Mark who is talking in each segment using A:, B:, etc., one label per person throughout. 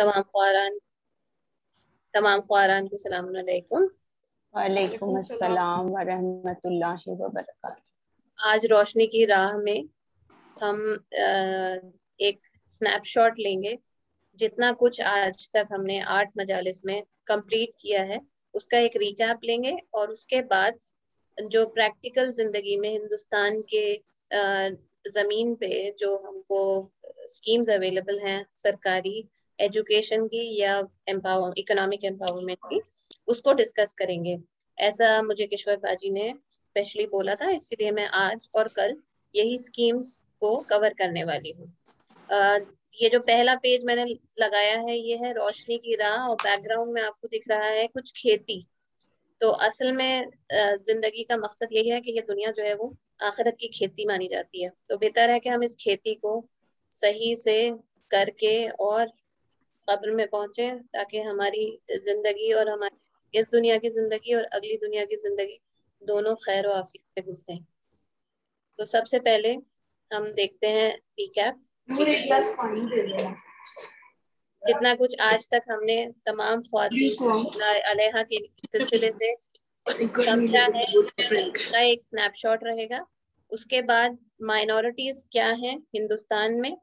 A: तमाम ख्वारान तमाम ख्वारान को सलाम अलैकुम।
B: वालेकुम अस्सलाम वरहमतुल्लाहि वबरकातुहू।
A: आज रोशनी की राह में हम एक स्नैपशॉट लेंगे। जितना कुछ आज तक हमने 8 मजालिस में कंप्लीट किया है उसका एक रिकैप लेंगे, और उसके बाद जो प्रैक्टिकल जिंदगी में हिंदुस्तान के जमीन पे जो हमको स्कीम्स अवेलेबल हैं सरकारी एजुकेशन की या इकोनॉमिक एम्पावरमेंट की, उसको डिस्कस करेंगे। ऐसा मुझे किश्वर बाजी ने स्पेशली बोला था, इसलिए मैं आज और कल यही स्कीम्स को कवर करने वाली हूँ। ये जो पहला पेज मैंने लगाया है ये है रोशनी की राह, और बैकग्राउंड में आपको दिख रहा है कुछ खेती। तो असल में जिंदगी का मकसद यही है कि ये दुनिया जो है वो आखिरत की खेती मानी जाती है। तो बेहतर है कि हम इस खेती को सही से करके और कब्र में पहुंचे, ताकि हमारी जिंदगी और हमारी इस दुनिया की जिंदगी और अगली दुनिया की जिंदगी दोनों खैर और आफियत से गुजरे। तो सबसे पहले हम देखते हैं रिकैप।
B: मुझे एक गिलास पानी दे दो।
A: जितना कुछ आज तक हमने तमाम ख्वातीन अलैहा के सिलसिले से समझा है का एक स्नैपशॉट रहेगा। उसके बाद माइनॉरिटीज क्या हैं हिंदुस्तान में,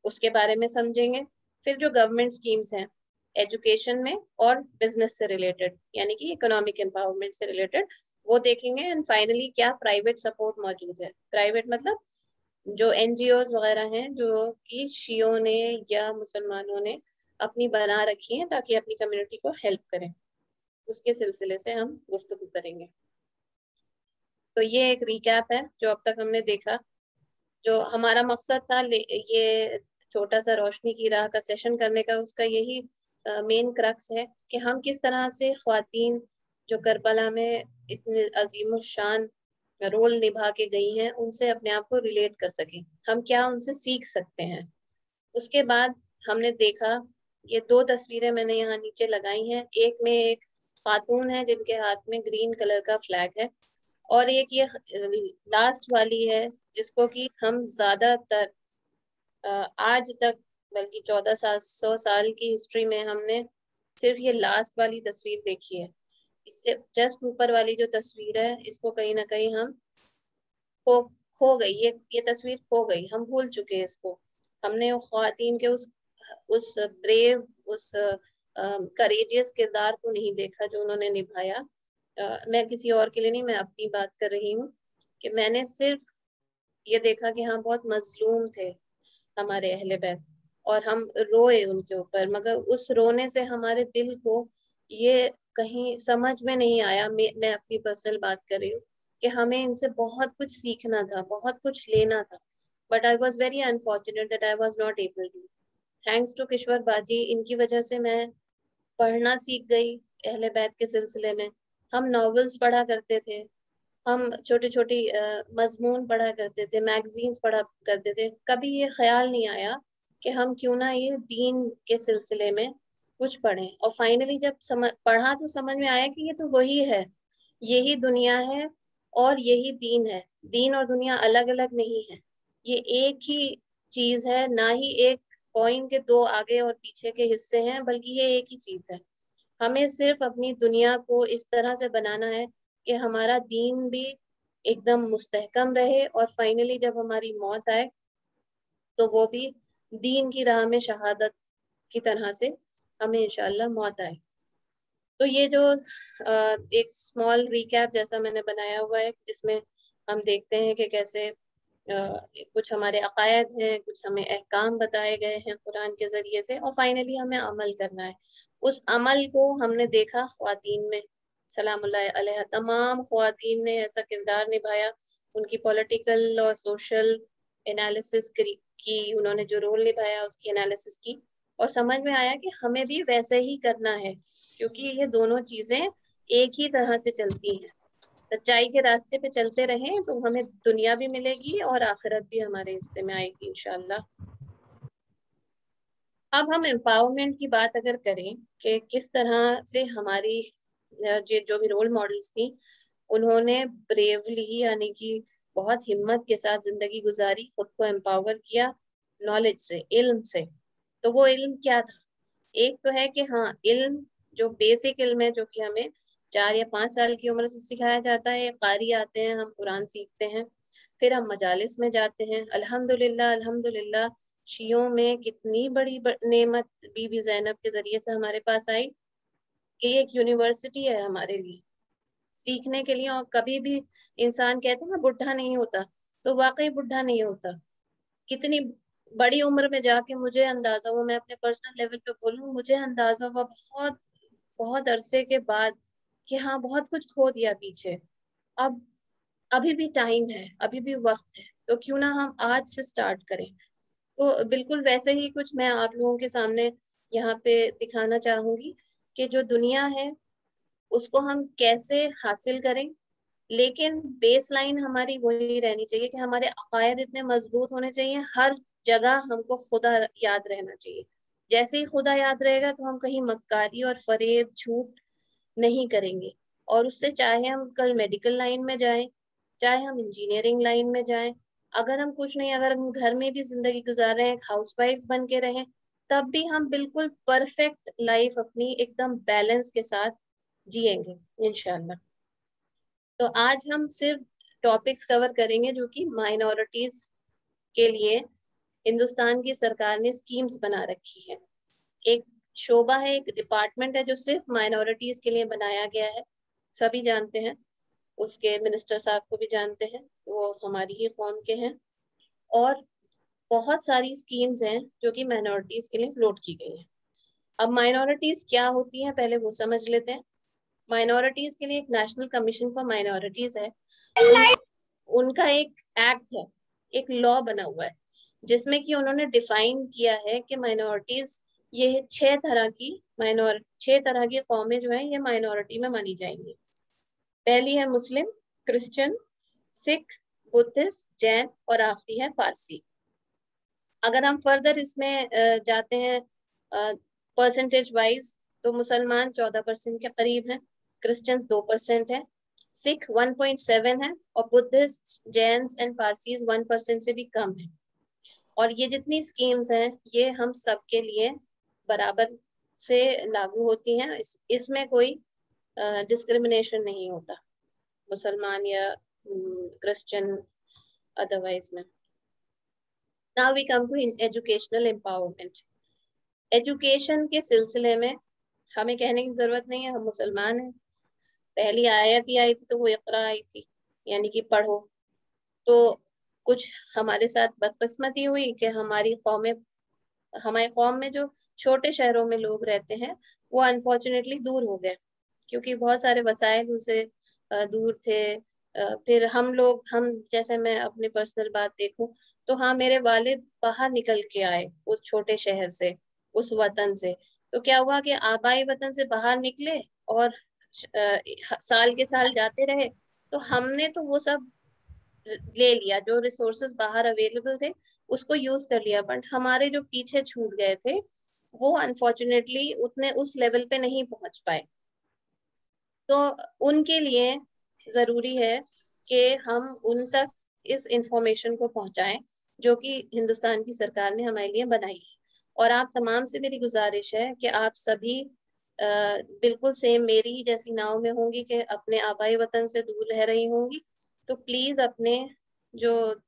A: उसके बारे में समझेंगे। फिर जो गवर्नमेंट स्कीम्स हैं एजुकेशन में और बिजनेस से रिलेटेड, यानी कि इकोनॉमिक एम्पावरमेंट से रिलेटेड, वो देखेंगे। एंड फाइनली क्या प्राइवेट सपोर्ट मौजूद है। प्राइवेट मतलब जो एनजीओज वगैरह हैं जो कि शियों ने या मुसलमानों ने अपनी बना रखी हैं ताकि अपनी कम्युनिटी को हेल्प करें, उसके सिलसिले से हम गुफ्तगू करेंगे। तो ये एक रिकैप है जो अब तक हमने देखा। जो हमारा मकसद था ये छोटा सा रोशनी की राह का सेशन करने का, उसका यही मेन क्रक्स है कि हम किस तरह से ख्वातीन जो करबला में इतने अजीम शान रोल निभा के गई हैं उनसे अपने आप को रिलेट कर सकें, हम क्या उनसे सीख सकते हैं। उसके बाद हमने देखा, ये दो तस्वीरें मैंने यहाँ नीचे लगाई हैं। एक में एक खातून है जिनके हाथ में ग्रीन कलर का फ्लैग है, और एक ये लास्ट वाली है जिसको कि हम ज्यादातर आज तक, बल्कि 1400 साल की हिस्ट्री में हमने सिर्फ ये लास्ट वाली तस्वीर देखी है। इससे जस्ट ऊपर वाली जो तस्वीर है इसको कहीं ना कहीं हम खो गई, ये तस्वीर खो गई, हम भूल चुके हैं इसको। हमने वो ख्वातीन के उस ब्रेव, उस करेजियस किरदार को नहीं देखा जो उन्होंने निभाया। मैं किसी और के लिए नहीं, मैं अपनी बात कर रही हूँ कि मैंने सिर्फ ये देखा कि हाँ बहुत मजलूम थे हमारे अहले बैत, और हम रोए उनके ऊपर, मगर उस रोने से हमारे दिल को ये कहीं समझ में नहीं आया। मैं अपनी पर्सनल बात कर रही हूँ कि हमें इनसे बहुत कुछ सीखना था, बहुत कुछ लेना था, but I was very unfortunate that I was not able to. Thanks to Kishwar baji, इनकी वजह से मैं पढ़ना सीख गई अहले बैत के सिलसिले में। हम नॉवेल्स पढ़ा करते थे, हम छोटी छोटी मजमून पढ़ा करते थे, मैगजीन्स पढ़ा करते थे। कभी ये ख्याल नहीं आया कि हम क्यों ना ये दीन के सिलसिले में कुछ पढ़ें। और फाइनली जब पढ़ा तो समझ में आया कि ये तो वही है, यही दुनिया है और यही दीन है। दीन और दुनिया अलग अलग नहीं है, ये एक ही चीज है। ना ही एक कॉइन के दो आगे और पीछे के हिस्से हैं, बल्कि ये एक ही चीज है। हमें सिर्फ अपनी दुनिया को इस तरह से बनाना है कि हमारा दीन भी एकदम मुस्तहकम रहे, और फाइनली जब हमारी मौत आए तो वो भी दीन की राह में शहादत की तरह से हमें इंशाल्लाह मौत आए। तो ये जो एक स्मॉल रिकैप जैसा मैंने बनाया हुआ है, जिसमें हम देखते हैं कि कैसे कुछ हमारे अकायद हैं, कुछ हमें अहकाम बताए गए हैं कुरान के जरिए से, और फाइनली हमें अमल करना है। उस अमल को हमने देखा ख्वातीन में, सलामुल्लाह अलैहा तमाम ख्वातीन ने ऐसा किरदार निभाया। उनकी पॉलिटिकल और सोशल एनालिसिस की उन्होंने जो रोल निभाया उसकी एनालिसिस की, और समझ में आया कि हमें भी वैसे ही करना है, क्योंकि ये दोनों चीजें एक ही तरह से चलती हैं। सच्चाई के रास्ते पे चलते रहें तो हमें दुनिया भी मिलेगी और आखिरत भी हमारे हिस्से में आएगी इंशाल्लाह। अब हम एम्पावरमेंट की बात अगर करें कि किस तरह से हमारी जो भी रोल मॉडल्स थी उन्होंने ब्रेवली, यानी कि बहुत हिम्मत के साथ जिंदगी गुजारी, खुद को एम्पावर किया नॉलेज से, इल्म से। तो वो इल्म क्या था? एक तो है कि हाँ, इल्म जो बेसिक इल्म है, जो कि हमें 4 या 5 साल की उम्र से सिखाया जाता है। कारी आते हैं, हम कुरान सीखते हैं, फिर हम मजालिस में जाते हैं। अल्हम्दुलिल्लाह अल्हम्दुलिल्लाह, शियों में कितनी बड़ी नेमत बीबी जैनब के जरिए से हमारे पास आई कि एक यूनिवर्सिटी है हमारे लिए सीखने के लिए। और कभी भी इंसान कहते हैं ना बुढ़ा नहीं होता, तो वाकई बुढ़ा नहीं होता। कितनी बड़ी उम्र में जाके मुझे अंदाजा हुआ, मैं अपने पर्सनल लेवल पे बोलूं, मुझे अंदाजा हुआ बहुत बहुत अरसे के बाद कि हाँ, बहुत कुछ खो दिया पीछे। अब अभी भी टाइम है, अभी भी वक्त है, तो क्यों ना हम आज से स्टार्ट करें। तो बिल्कुल वैसे ही कुछ मैं आप लोगों के सामने यहाँ पे दिखाना चाहूंगी कि जो दुनिया है उसको हम कैसे हासिल करें। लेकिन बेस लाइन हमारी वही रहनी चाहिए कि हमारे अकायद इतने मजबूत होने चाहिए, हर जगह हमको खुदा याद रहना चाहिए। जैसे ही खुदा याद रहेगा तो हम कहीं मक्कारी और फरेब झूठ नहीं करेंगे। और उससे चाहे हम कल मेडिकल लाइन में जाएं, चाहे हम इंजीनियरिंग लाइन में जाएं, अगर हम कुछ नहीं, अगर हम घर में भी जिंदगी गुजार रहे हैं, हाउसवाइफ बन के रहें, तब भी हम बिल्कुल परफेक्ट लाइफ अपनी एकदम बैलेंस के साथ जिएंगे इंशाल्लाह। तो आज हम सिर्फ टॉपिक्स कवर करेंगे जो कि माइनॉरिटीज के लिए हिंदुस्तान की सरकार ने स्कीम्स बना रखी है। एक शोबा है, एक डिपार्टमेंट है जो सिर्फ माइनॉरिटीज के लिए बनाया गया है। सभी जानते हैं, उसके मिनिस्टर साहब को भी जानते हैं, वो हमारी ही कौम के हैं। और बहुत सारी स्कीम्स हैं जो कि माइनॉरिटीज के लिए फ्लोट की गई हैं। अब माइनॉरिटीज क्या होती हैं पहले वो समझ लेते हैं। माइनॉरिटीज के लिए एक नेशनल कमीशन फॉर माइनॉरिटीज है। उनका एक एक्ट है, एक लॉ बना हुआ है, जिसमें कि उन्होंने डिफाइन किया है कि माइनॉरिटीज, ये 6 तरह की कौमें जो है ये माइनॉरिटी में मानी जाएंगी। पहली है मुस्लिम, क्रिश्चियन, सिख, बुद्धिस्ट, जैन, और आखिरी है पारसी। अगर हम फर्दर इसमें जाते हैं परसेंटेज वाइज, तो मुसलमान 14% के करीब हैं, क्रिश्चियंस 2% है, सिख 1.7 है, और बुद्धिस्ट, जैन्स एंड पारसीज 1% से भी कम है। और ये जितनी स्कीम्स हैं ये हम सब के लिए बराबर से लागू होती हैं। इसमें कोई डिस्क्रिमिनेशन नहीं होता, मुसलमान या क्रिश्चियन अदरवाइज में। Now we come to educational empowerment. Education के सिलसिले में हमें कहने की जरूरत नहीं है, हम मुसलमान हैं। पहली आयत ही आई थी तो वो इक़रा आई थी, यानी कि पढ़ो। तो कुछ हमारे साथ बदकिस्मती हुई कि हमारी कौम में जो छोटे शहरों में लोग रहते हैं वो अनफॉर्चुनेटली दूर हो गए, क्योंकि बहुत सारे वसाइल उनसे दूर थे। फिर हम जैसे मैं अपनी पर्सनल बात देखूं, तो हाँ, मेरे वालिद बाहर निकल के आए उस छोटे शहर से, उस वतन से। तो क्या हुआ कि आबाई वतन से बाहर निकले और साल के साल जाते रहे, तो हमने तो वो सब ले लिया, जो रिसोर्सेज बाहर अवेलेबल थे उसको यूज कर लिया, बट हमारे जो पीछे छूट गए थे वो अनफॉर्चुनेटली उतने उस लेवल पे नहीं पहुंच पाए। तो उनके लिए जरूरी है कि हम उन तक इस इंफॉर्मेशन को पहुंचाएं जो कि हिंदुस्तान की सरकार ने हमारे लिए बनाई है। और आप तमाम से मेरी गुजारिश है कि आप सभी बिल्कुल सेम मेरी ही जैसी नाव में होंगी कि अपने आबाई वतन से दूर रह रही होंगी। तो प्लीज अपने जो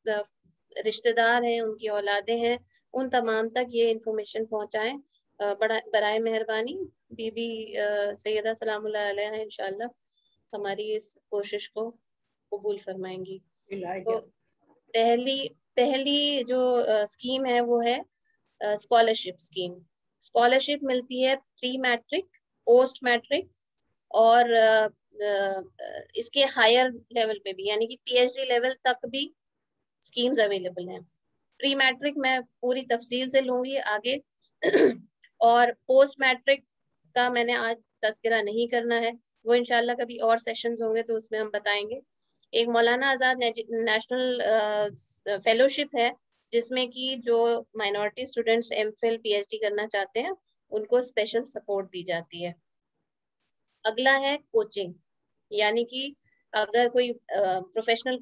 A: रिश्तेदार हैं, उनकी औलादें हैं, उन तमाम तक ये इंफॉर्मेशन पहुंचाएं। बड़ा बराए मेहरबानी। बीबी सैयदा सलामुल्लाह अलैहा इंशाल्लाह हमारी इस कोशिश को कबूल फरमाएंगी। तो पहली पहली जो स्कीम है वो है स्कॉलरशिप स्कीम। स्कॉलरशिप मिलती है प्री मैट्रिक, पोस्ट मैट्रिक, और इसके हायर लेवल पे भी, यानी कि पीएचडी लेवल तक भी स्कीम्स अवेलेबल हैं। प्री मैट्रिक मैं पूरी तफसील से लूंगी आगे और पोस्ट मैट्रिक का मैंने आज तस्करा नहीं करना है, वो इंशाल्लाह कभी और सेशंस होंगे तो उसमें हम बताएंगे। एक मौलाना आजाद नेशनल फेलोशिप है, जिसमें कि जो माइनॉरिटी स्टूडेंट्स एमफिल पीएचडी करना चाहते हैं उनको स्पेशल सपोर्ट दी जाती है। अगला है कोचिंग, यानी कि अगर कोई प्रोफेशनल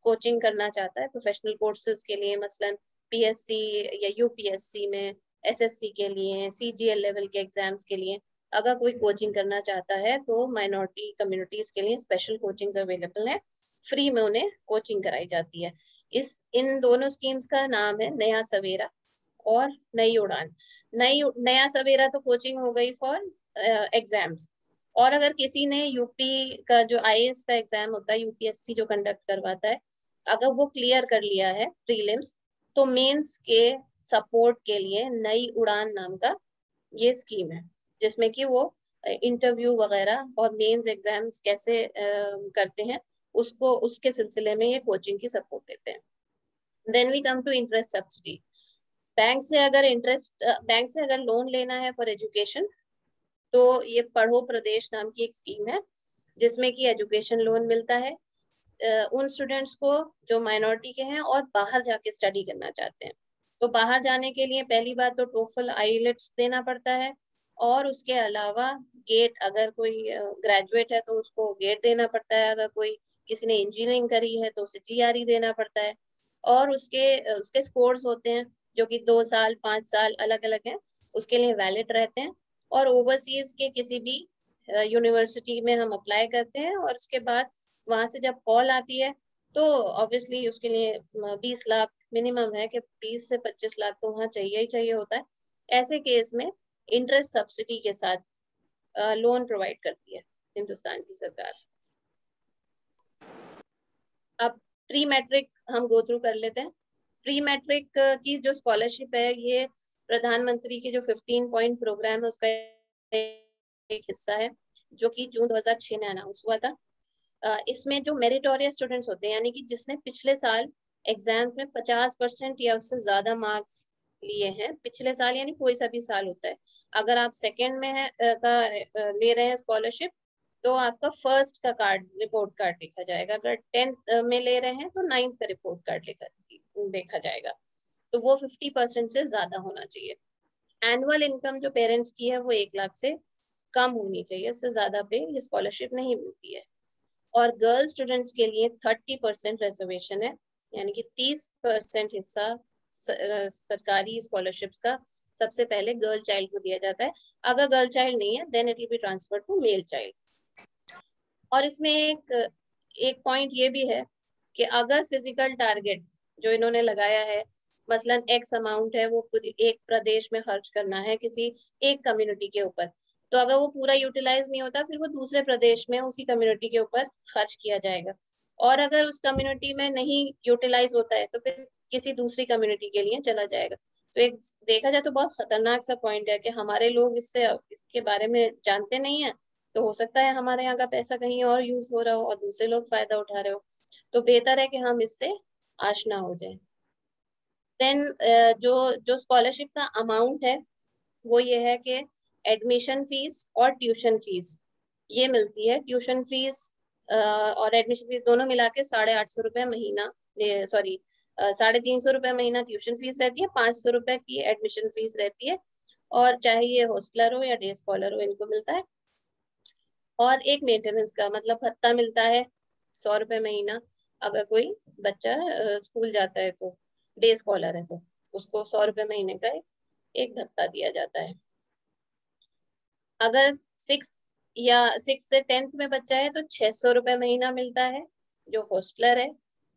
A: कोचिंग करना चाहता है, प्रोफेशनल कोर्सेज के लिए, मसलन पीएससी या यूपीएससी में SSC के लिए, CGL लेवल के एग्जाम्स के लिए अगर कोई कोचिंग करना चाहता है तो माइनॉरिटी कम्युनिटीज के लिए स्पेशल कोचिंग्स अवेलेबल है, फ्री में उन्हें कोचिंग कराई जाती है। इन दोनों स्कीम्स का नाम है नया सवेरा और नई उड़ान। नया सवेरा तो कोचिंग हो गई फॉर एग्जाम्स, और अगर किसी ने यूपी का जो IAS का एग्जाम होता है, UPSC जो कंडक्ट करवाता है, अगर वो क्लियर कर लिया है प्रीलिम्स, तो मेंस के सपोर्ट के लिए नई उड़ान नाम का ये स्कीम है, जिसमें कि वो इंटरव्यू वगैरह और मेंस एग्जाम्स कैसे करते हैं उसको, उसके सिलसिले में ये कोचिंग की सपोर्ट देते हैं। Then we come to interest subsidy. Bank से अगर लोन लेना है फॉर एजुकेशन, तो ये पढ़ो प्रदेश नाम की एक स्कीम है, जिसमें कि एजुकेशन लोन मिलता है उन स्टूडेंट्स को जो माइनॉरिटी के हैं और बाहर जाके स्टडी करना चाहते हैं। तो बाहर जाने के लिए पहली बात तो टोफल IELTS देना पड़ता है, और उसके अलावा गेट, अगर कोई ग्रेजुएट है तो उसको गेट देना पड़ता है, अगर कोई किसी ने इंजीनियरिंग करी है तो उसे GRE देना पड़ता है, और उसके स्कोर्स होते हैं जो कि 2 साल 5 साल अलग अलग हैं, उसके लिए वैलिड रहते हैं। और ओवरसीज के किसी भी यूनिवर्सिटी में हम अप्लाई करते हैं, और उसके बाद वहां से जब कॉल आती है तो ऑब्वियसली उसके लिए 20 लाख मिनिमम है कि 20 से 25 लाख तो वहाँ चाहिए ही चाहिए होता है। ऐसे केस में इंटरेस्ट सब्सिडी के साथ लोन प्रोवाइड करती है हिंदुस्तान की सरकार। अब प्री मैट्रिक हम गो थ्रू कर लेते हैं। प्री मैट्रिक की जो स्कॉलरशिप है, ये प्रधानमंत्री के जो 15 पॉइंट प्रोग्राम है उसका एक हिस्सा है, जो कि जून 2006 में अनाउंस हुआ था। इसमें जो मेरिटोरियस स्टूडेंट्स होते हैं, यानी कि जिसने पिछले साल एग्जाम में 50% या उससे ज्यादा मार्क्स लिए हैं पिछले साल, यानी कोई सा भी साल होता है। अगर आप सेकेंड में है ले रहे हैं स्कॉलरशिप, तो आपका फर्स्ट का कार्ड, रिपोर्ट कार्ड देखा जाएगा। अगर 10th में ले रहे हैं तो 9th का रिपोर्ट कार्ड लेकर देखा जाएगा। तो वो 50% से ज्यादा होना चाहिए। एनुअल इनकम जो पेरेंट्स की है वो 1 लाख से कम होनी चाहिए, इससे ज्यादा पे ये स्कॉलरशिप नहीं मिलती है। और गर्ल स्टूडेंट्स के लिए 30% रिजर्वेशन है, यानी कि 30% हिस्सा सरकारी स्कॉलरशिप्स का सबसे पहले गर्ल चाइल्ड को दिया जाता है। अगर गर्ल चाइल्ड नहीं है then it will be transfer to male child. और इसमें एक पॉइंट ये भी है कि अगर फिजिकल टारगेट जो इन्होंने लगाया है, मसलन एक्स अमाउंट है, वो एक प्रदेश में खर्च करना है किसी एक कम्युनिटी के ऊपर, तो अगर वो पूरा यूटिलाइज नहीं होता फिर वो दूसरे प्रदेश में उसी कम्युनिटी के ऊपर खर्च किया जाएगा। और अगर उस कम्युनिटी में नहीं यूटिलाइज होता है तो फिर किसी दूसरी कम्युनिटी के लिए चला जाएगा। तो एक देखा जाए तो बहुत खतरनाक सा पॉइंट है कि हमारे लोग इसके बारे में जानते नहीं है, तो हो सकता है हमारे यहाँ का पैसा कहीं और यूज हो रहा हो और दूसरे लोग फायदा उठा रहे हो। तो बेहतर है कि हम इससे आशना हो जाए। देन जो जो स्कॉलरशिप का अमाउंट है वो ये है कि एडमिशन फीस और ट्यूशन फीस ये मिलती है। ट्यूशन फीस और एडमिशन फीस दोनों मिला के 850 रुपये महीना, सॉरी 350 रुपये महीना ट्यूशन फीस रहती है, 500 रुपये की एडमिशन फीस रहती है। और चाहे ये हॉस्टलर हो या डे स्कॉलर हो, इनको मिलता है। और एक मेंटेनेंस का मतलब भत्ता मिलता है 100 रुपये महीना। अगर कोई बच्चा स्कूल जाता है तो डे स्कॉलर है तो उसको 100 रुपये महीने का एक भत्ता दिया जाता है। अगर 6 से 10th में बच्चा है तो 600 रुपये महीना मिलता है जो हॉस्टलर है,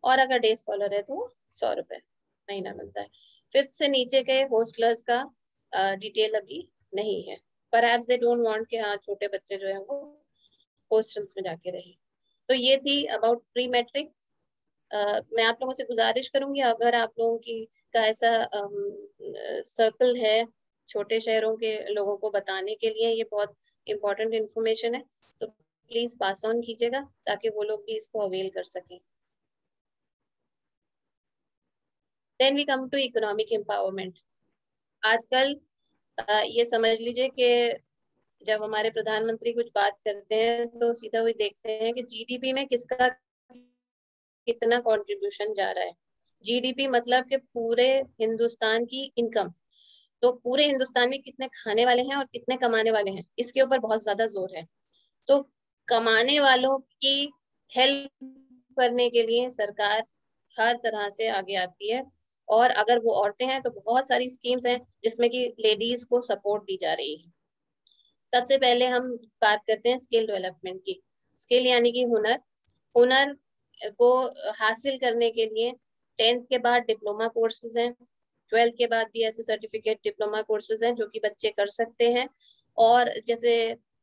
A: और अगर डे स्कॉलर है तो 100 रुपये महीना मिलता है। 5th से नीचे के हॉस्टलर्स का डिटेल अभी नहीं है, परहैप्स दे डोंट वांट कि हाँ छोटे बच्चे जो है वो हॉस्टल्स में जाके रहे। तो ये थी अबाउट प्री मैट्रिक। मैं आप लोगों से गुजारिश करूंगी, अगर आप लोगों की का ऐसा सर्कल है छोटे शहरों के लोगों को बताने के लिए, ये बहुत इंपॉर्टेंट इंफॉर्मेशन है, तो प्लीज पास ऑन कीजिएगा ताकि वो लोग भी इसको अवेल कर सकें। Then we come to economic empowerment. आजकल ये समझ लीजिए कि जब हमारे प्रधानमंत्री कुछ बात करते हैं तो सीधा वही देखते हैं कि GDP में किसका कितना कंट्रीब्यूशन जा रहा है। GDP मतलब कि पूरे हिंदुस्तान की इनकम, तो पूरे हिंदुस्तान में कितने खाने वाले हैं और कितने कमाने वाले हैं, इसके ऊपर बहुत ज्यादा जोर है। तो कमाने वालों की हेल्प करने के लिए सरकार हर तरह से आगे आती है, और अगर वो औरतें हैं तो बहुत सारी स्कीम्स हैं जिसमें कि लेडीज को सपोर्ट दी जा रही है। सबसे पहले हम बात करते हैं स्किल डेवलपमेंट की। स्किल यानी कि हुनर। हुनर को हासिल करने के लिए 10th के बाद डिप्लोमा कोर्सेज हैं, 12th के बाद भी ऐसे सर्टिफिकेट डिप्लोमा कोर्सेज हैं जो कि बच्चे कर सकते हैं। और जैसे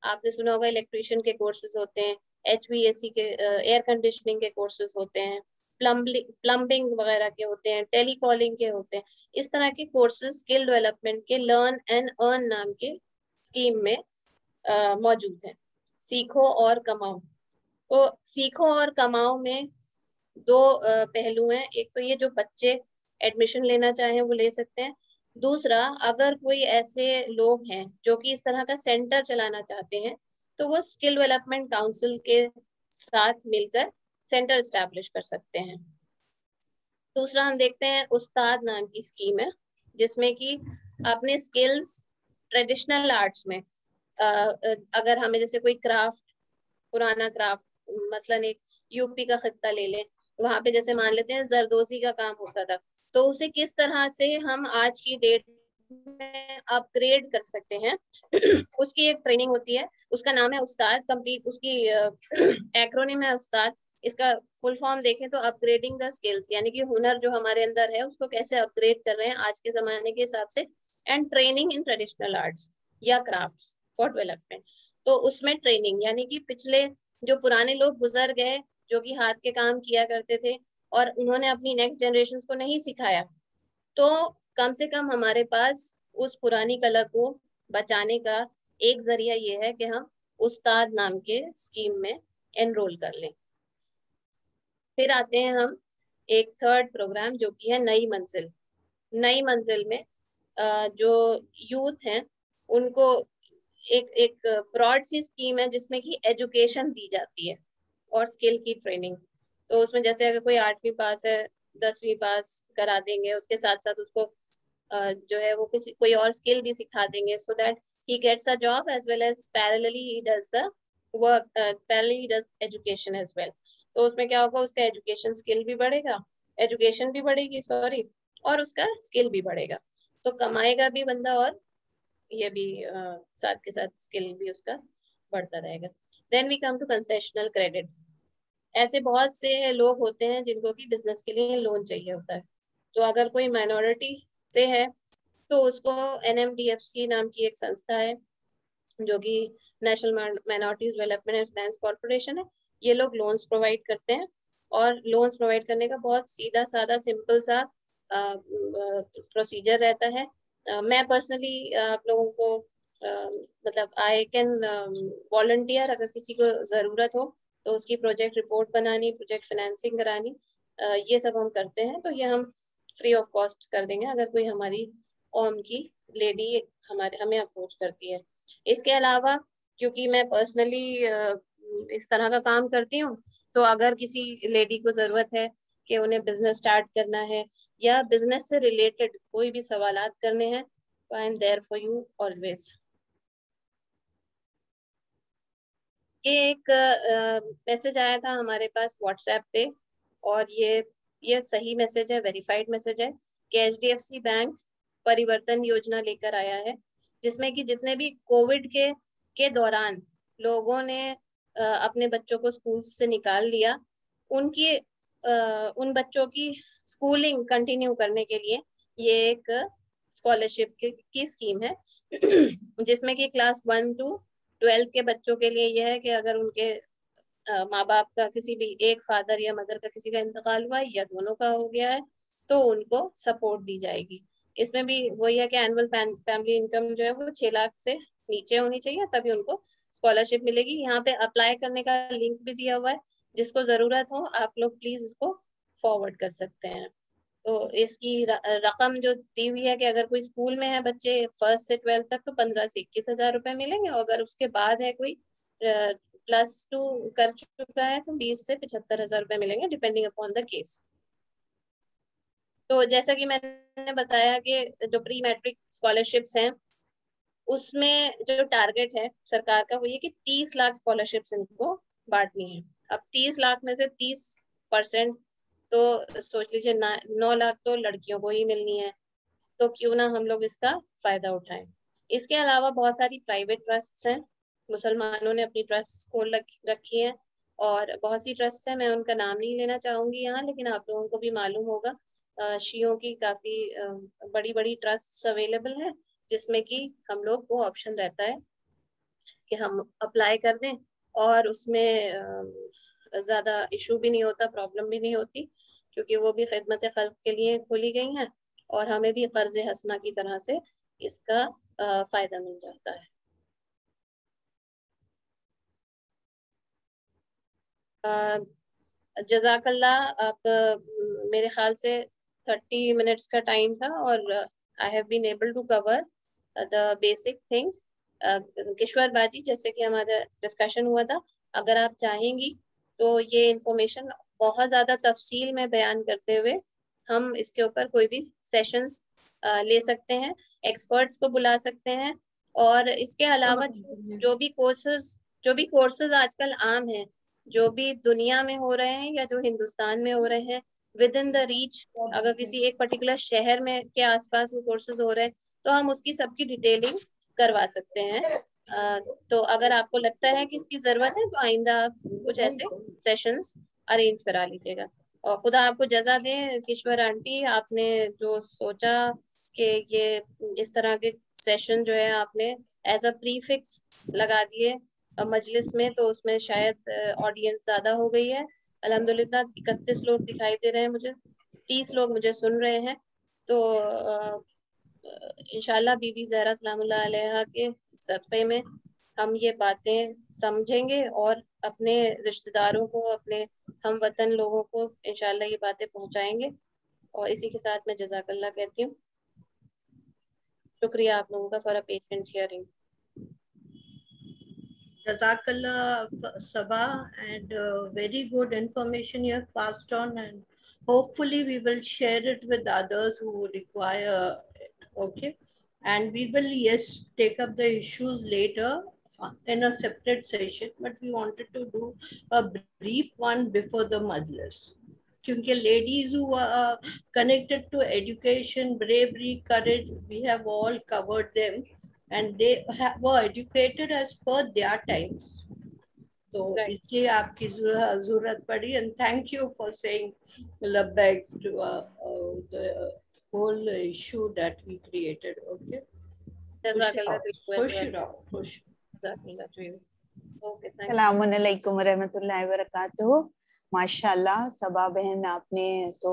A: आपने सुना होगा इलेक्ट्रिशियन के कोर्सेज होते हैं, HVAC के एयर कंडीशनिंग के कोर्सेज होते हैं, प्लम्बिंग वगैरह के होते हैं, टेलीकॉलिंग के होते हैं। इस तरह के कोर्सेज स्किल डेवलपमेंट के लर्न एंड अर्न नाम के स्कीम में मौजूद है। सीखो और कमाओ। तो सीखो और कमाओ में दो पहलू हैं। एक तो ये जो बच्चे एडमिशन लेना चाहें वो ले सकते हैं। दूसरा, अगर कोई ऐसे लोग हैं जो कि इस तरह का सेंटर चलाना चाहते हैं तो वो स्किल डेवलपमेंट काउंसिल के साथ मिलकर सेंटर स्टैब्लिश कर सकते हैं। दूसरा हम देखते हैं उस्ताद नाम की स्कीम है जिसमें कि अपने स्किल्स ट्रेडिशनल आर्ट्स में अगर हमें जैसे कोई क्राफ्ट, पुराना क्राफ्ट, मसलन एक यूपी का खित्ता ले लें, वहां पे जैसे मान लेते हैं जरदोजी का काम होता था, तो उसे किस तरह से हम आज की डेट में अपग्रेड कर सकते हैं उसकी एक ट्रेनिंग होती है। उसका नाम है उस्ताद, कंप्लीट उसकी एक्रोनिम है उस्ताद। इसका फुल फॉर्म देखें तो अपग्रेडिंग द स्किल्स, यानी कि हुनर जो हमारे अंदर है उसको कैसे अपग्रेड कर रहे हैं आज के जमाने के हिसाब से, and training in traditional arts या क्राफ्ट्स फॉर डेवलपमेंट। तो उसमें ट्रेनिंग यानी कि पिछले जो पुराने लोग गुजर गए जो कि हाथ के काम किया करते थे और उन्होंने अपनी नेक्स्ट जनरेशन को नहीं सिखाया, तो कम से कम हमारे पास उस पुरानी कला को बचाने का एक जरिया ये है कि हम उस्ताद नाम के स्कीम में एनरोल कर लें। फिर आते हैं हम एक थर्ड प्रोग्राम जो कि है नई मंजिल। नई मंजिल में जो यूथ हैं उनको एक एक ब्रॉड सी स्कीम है जिसमें कि एजुकेशन दी जाती है और स्किल की ट्रेनिंग। तो उसमें जैसे अगर कोई 8वीं पास है, 10वीं पास करा देंगे, उसके साथ साथ उसको जो है वो किसी कोई और स्किल भी सिखा देंगे so that he gets a job as well as parallelly he does the work, parallelly he does education as well. तो उसमें क्या होगा, उसका एजुकेशन स्किल भी बढ़ेगा, एजुकेशन भी बढ़ेगी सॉरी, और उसका स्किल भी बढ़ेगा। तो कमाएगा भी बंदा और ये भी साथ के साथ स्किल भी उसका बढ़ता रहेगा। Then we come to concessional credit. ऐसे बहुत से लोग होते हैं जिनको कि बिजनेस के लिए लोन चाहिए होता है। तो अगर कोई माइनॉरिटी से है तो उसको NMDFC नाम की एक संस्था है जो कि national minorities development and finance corporation है। ये लोग लोन्स प्रोवाइड करते हैं और लोन्स प्रोवाइड करने का बहुत सीधा साधा सिंपल सा प्रोसीजर रहता है। मैं पर्सनली आप लोगों को मतलब आई कैन वॉलंटियर, अगर किसी को ज़रूरत हो तो उसकी प्रोजेक्ट रिपोर्ट बनानी, प्रोजेक्ट फाइनेंसिंग करानी, ये सब हम करते हैं। तो ये हम फ्री ऑफ कॉस्ट कर देंगे अगर कोई हमारी कौम की लेडी हमें अप्रोच करती है। इसके अलावा क्योंकि मैं पर्सनली इस तरह का काम करती हूँ, तो अगर किसी लेडी को ज़रूरत है कि उन्हें बिजनेस स्टार्ट करना है या बिजनेस से रिलेटेड कोई भी सवालात करने हैं, तो I am there for you always. ये एक मैसेज आया था हमारे पास व्हाट्सएप पे और ये सही मैसेज है, वेरीफाइड मैसेज है कि HDFC बैंक परिवर्तन योजना लेकर आया है जिसमें कि जितने भी कोविड के दौरान लोगों ने अपने बच्चों को स्कूल से निकाल लिया, उनकी उन बच्चों की स्कूलिंग कंटिन्यू करने के लिए ये एक स्कॉलरशिप की स्कीम है जिसमें कि क्लास 1 to 12 के बच्चों के लिए यह है कि अगर उनके माँ बाप का किसी भी एक फादर या मदर का किसी का इंतकाल हुआ है या दोनों का हो गया है तो उनको सपोर्ट दी जाएगी। इसमें भी वही है कि एनुअल फैमिली इनकम जो है वो 6 लाख से नीचे होनी चाहिए तभी उनको स्कॉलरशिप मिलेगी। यहाँ पे अप्लाई करने का लिंक भी दिया हुआ है, जिसको जरूरत हो आप लोग प्लीज इसको फॉरवर्ड कर सकते हैं। तो इसकी रकम जो दी हुई है कि अगर कोई स्कूल में है बच्चे 1st से 12th तक तो 15 से 21 हजार रुपए मिलेंगे, और अगर उसके बाद है कोई +2 कर चुका है तो 20 से 75 हजार रुपए मिलेंगे डिपेंडिंग अपॉन द केस। तो जैसा कि मैंने बताया कि जो प्री मैट्रिक स्कॉलरशिप्स हैं उसमें जो टारगेट है सरकार का वो ये कि 30 लाख स्कॉलरशिप्स इनको बांटनी है। अब 30 लाख में से 30% तो सोच लीजिए 9 लाख तो लड़कियों को ही मिलनी है, तो क्यों ना हम लोग इसका फायदा उठाएं। इसके अलावा बहुत सारी प्राइवेट ट्रस्ट हैं, मुसलमानों ने अपनी ट्रस्ट खोल रखी है, और बहुत सी ट्रस्ट है, मैं उनका नाम नहीं लेना चाहूंगी यहाँ, लेकिन आप लोगों को भी मालूम होगा शियों की काफी बड़ी बड़ी ट्रस्ट अवेलेबल है, जिसमें कि हम लोग को ऑप्शन रहता है कि हम अप्लाई कर दें, और उसमें ज्यादा इशू भी नहीं होता, प्रॉब्लम भी नहीं होती, क्योंकि वो भी खिदमत खल्क के लिए खोली गई हैं, और हमें भी कर्ज हसना की तरह से इसका फायदा मिल जाता है। जज़ाकल्लाह। आप मेरे ख्याल से 30 मिनट्स का टाइम था, और I have been able to cover the basic things. Kishwar baji, जैसे कि हमारा डिस्कशन हुआ था, अगर आप चाहेंगी तो ये इंफॉर्मेशन बहुत ज़्यादा तफसील में बयान करते हुए हम इसके ऊपर कोई भी सेशंस ले सकते हैं, एक्सपर्ट्स को बुला सकते हैं, और इसके अलावा जो भी कोर्सेज आजकल आम हैं, जो भी दुनिया में हो रहे हैं या जो हिंदुस्तान में हो रहे हैं, विद इन द रीच, अगर किसी एक पर्टिकुलर शहर में के आसपास वो कोर्सेज हो रहे हैं, तो हम उसकी सबकी डिटेलिंग करवा सकते हैं। तो अगर आपको लगता है कि इसकी जरूरत है, तो आइंदा आप कुछ ऐसे सेशंस अरेंज करा लीजिएगा। और खुदा आपको जजा दे किश्वर आंटी, आपने जो सोचा कि ये इस तरह के सेशन जो है आपने एज अ प्रीफिक्स लगा दिए मजलिस में, तो उसमें शायद ऑडियंस ज्यादा हो गई है। अल्हम्दुलिल्लाह 31 लोग दिखाई दे रहे हैं मुझे, 30 लोग मुझे सुन रहे हैं। तो इंशाल्लाह बीबी ज़हरा सलामुल्लाह अलैहा के सदक़े में हम ये बातें समझेंगे, और अपने रिश्तेदारों को, अपने हम वतन लोगों को इंशाल्लाह ये बातें पहुंचाएंगे। और इसी के साथ मैं जज़ाकल्लाह कहती हूँ। शुक्रिया आप लोगों का for a patient hearing.
C: Jazakallah Sabah, and very good information you have passed on, and hopefully we will share it with others who require it. Okay, and we will, yes, take up the issues later in a separate session, but we wanted to do a brief one before the majlis. Because ladies who are connected to education, bravery, courage, we have all covered them, and they were educated as per their times. तो इसलिए आपकी जरूरत पड़ी, and thank you for saying labbaik to the whole issue that we created. Okay.
B: अस्सलामुअलैकुम रहमतुल्लाहि व बरकातुहू। माशाल्लाह सबा बहन, आपने तो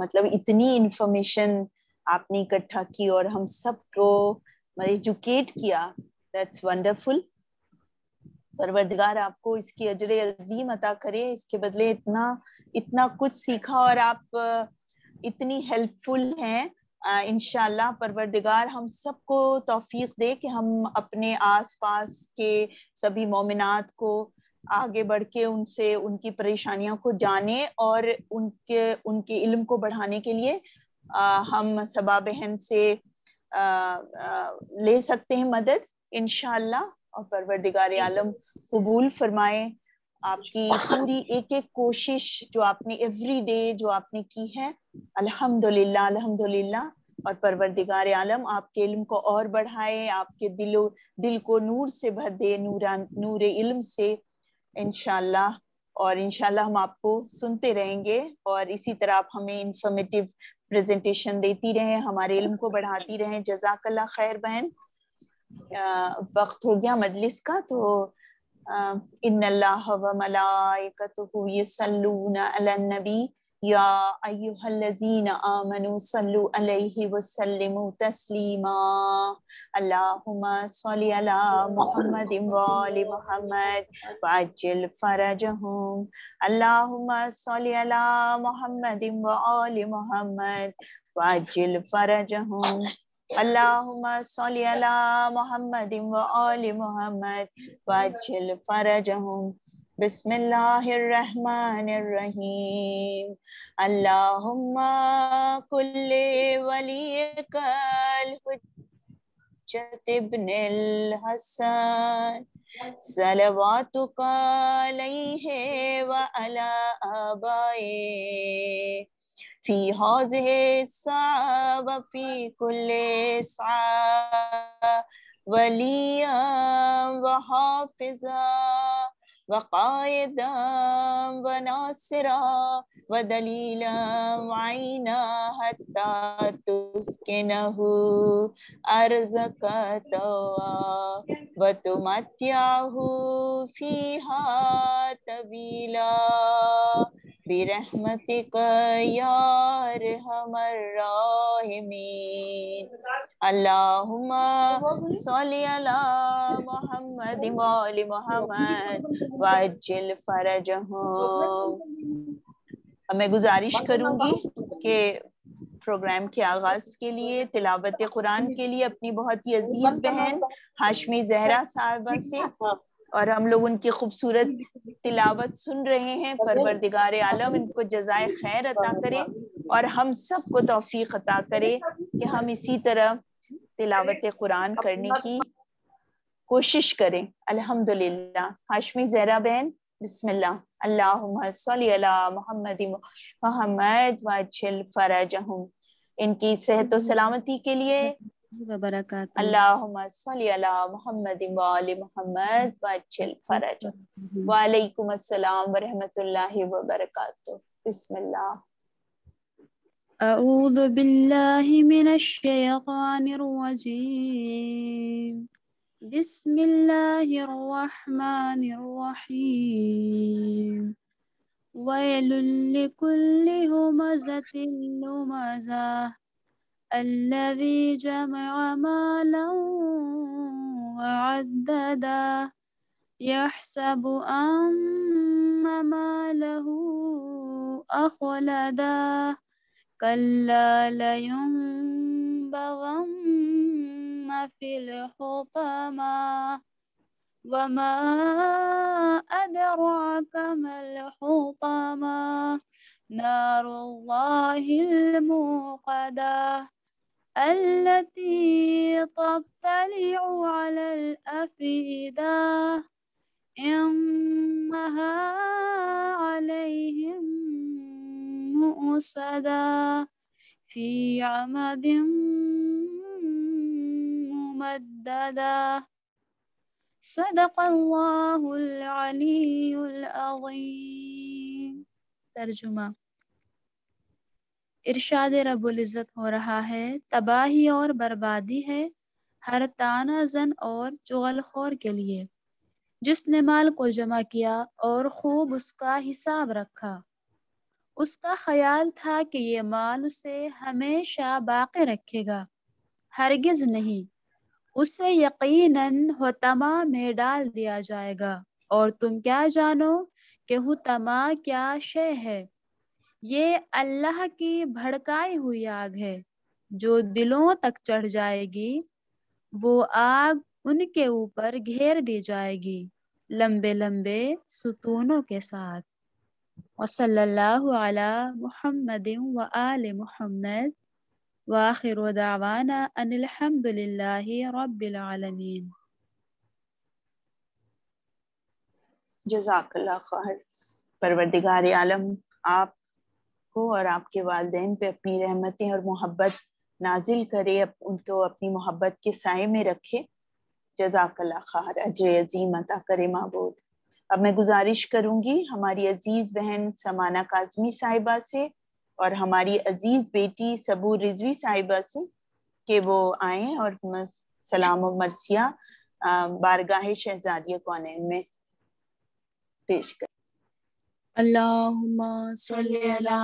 B: मतलब इतनी इंफॉर्मेशन आपने इकट्ठा की और हम सबको एजुकेट किया। That's wonderful. परवरदिगार आपको इसकी अजर अजीम अता करे, इसके बदले इतना इतना कुछ सीखा, और आप इतनी हेल्पफुल हैं। इंशाल्लाह परवरदिगार हम सबको तौफीक दे कि हम अपने आसपास के सभी मोमिनात को आगे बढ़ के उनसे उनकी परेशानियों को जाने, और उनके इल्म को बढ़ाने के लिए हम सबा बहन से ले सकते हैं मदद इंशाल्लाह। और परवरदिगार आलम कबूल फरमाए आपकी पूरी एक एक कोशिश जो आपने एवरी डे जो आपने की है। अल्हम्दुलिल्लाह अल्हम्दुलिल्लाह। और परवरदिगार आलम आपके इल्म को और बढ़ाए, आपके दिल को नूर से भर दे, नूर इल्म से इंशाल्लाह। और इंशाल्लाह हम आपको सुनते रहेंगे, और इसी तरह आप हमें इंफॉर्मेटिव प्रेजेंटेशन देती रहें, हमारे इल्म को बढ़ाती रहें। जज़ाकल्लाह खैर बहन। वक्त हो गया मजलिस का, तो इन्नल्लाह व मलाइकतुहु युसल्लूना अलन नबी या अय्युहल्लज़ीना आमनू सल्लु अलैहि व सल्लिमू तस्लीमा। अल्लाहुम्मा सल्लि अला मुहम्मदिन व आलि मुहम्मद वअज्जिल फरजहुम। अल्लाहुम्मा सल्लि अला मुहम्मदिन व आलि मुहम्मद वअज्जिल फरजहुम। अल्लाहुम्मा सल्लि अला मुहम्मदिन व आलि मुहम्मद वअज्जिल फरजहुम। बिस्मिल्लाहिर रहमानिर रहीम। अल्लाहुम्मा कुल्ले वलियकल हुज्जत इब्निल हसन सलवातुका अलैहि व अला आबाए फी हाज़िहि स्सा व फी कुल्ली स्सा वलिया व हाफिज़ा व क़ाइदा व नासिरा व दलीला व आइना हत्ता तुस्किनहु अर्ज़का तवा व तुमत्तिअहु फ़ीहा तवीला बिरहमतिका या अरहमर राहिमीन। अल्लाहुम्मा सल्ली अला मुहम्मद व आलि मुहम्मद वअज्जिल फरजहुम। मैं गुजारिश करूंगी कि प्रोग्राम के आगाज के लिए तिलावत कुरान के लिए अपनी बहुत ही अजीज बहन हाशमी जहरा साहिबा से, और हम लोग उनकी खूबसूरत तिलावत सुन रहे हैं। परवरदिगार आलम इनको जज़ाए खैर अता करे और हम सबको तौफीक अता करे कि हम इसी तरह तिलावत कुरान करने की कोशिश करें। अल्हम्दुलिल्लाह। हाशमी जहरा बहन बिस्मिल्लाह। अल्लाहुम्मा सल्ली अला मुहम्मद मुहम्मद वअज्जिल फरजहुम। इनकी सेहत व सलामती के लिए अल्लाहुम्मा सल्ली अला मुहम्मद व आलि मुहम्मद वअज्जिल फरजहुम। व अलैकुम अस्सलाम व रहमतुल्लाहि व बरकातुहू। बिस्मिल्लाह।
D: अऊज़ु बिल्लाहि मिनश शैतानिर रजीम। बिस्मिल्लाहिर रहमानिर रहीम। वैलुल लिकुल्लि हुमज़तिन लुमज़ah अल्लज़ी जमअ मालन वअद्ददह यहसबु अन्ना मालहु अख़लदह कल्ला लयुनबज़न्ना फिल हुतमा वमा अदराका मल हुतमा नारुल्लाहिल मुक़दा अल्लती तत्तलिउ अलल अफ़ीदा इन्नहा अलैहिम मुअस्सदा फी अमदिन मुमद्ददा। सदक़ल्लाहुल अलीयुल अज़ीम। तर्जुमा। इरशाद रब्बुल इज़्ज़त हो रहा है, तबाही और बर्बादी है हर ताना जन और चुगलखोर के लिए जिसने माल को जमा किया और खूब उसका हिसाब रखा। उसका ख्याल था कि ये माल उसे हमेशा बाकी रखेगा, हरगिज नहीं, उसे यकीनन हुतमा में डाल दिया जाएगा। और तुम क्या जानो कि हुतमा क्या शय है? ये अल्लाह की भड़काई हुई आग है जो दिलों तक चढ़ जाएगी। वो आग उनके ऊपर घेर दी जाएगी लंबे लंबे सुतूनों के साथ। वसल्लल्लाहु अला मुहम्मदिन व आलि मुहम्मद व आखिरु दावाना अनिल हम्दुलिल्लाहि रब्बिल आलमीन।
B: जज़ाकल्लाह खैर। परवरदिगार आलम आपको और आपके वालिदैन पे अपनी रहमतें और मोहब्बत नाजिल करे, उनको अपनी मोहब्बत के साए में रखे। जज़ाकल्लाह खैर, अजर अजीम अता करे माबूद। अब मैं गुजारिश करूंगी हमारी अजीज बहन समाना काज़मी साहिबा से और हमारी अजीज बेटी सबूर रिजवी साहिबा से कि वो आए और सलाम और मर्सिया बारगाह शहजादिया कौनैन में पेश कर।
E: अल्लाहुम्मा सल्ली अला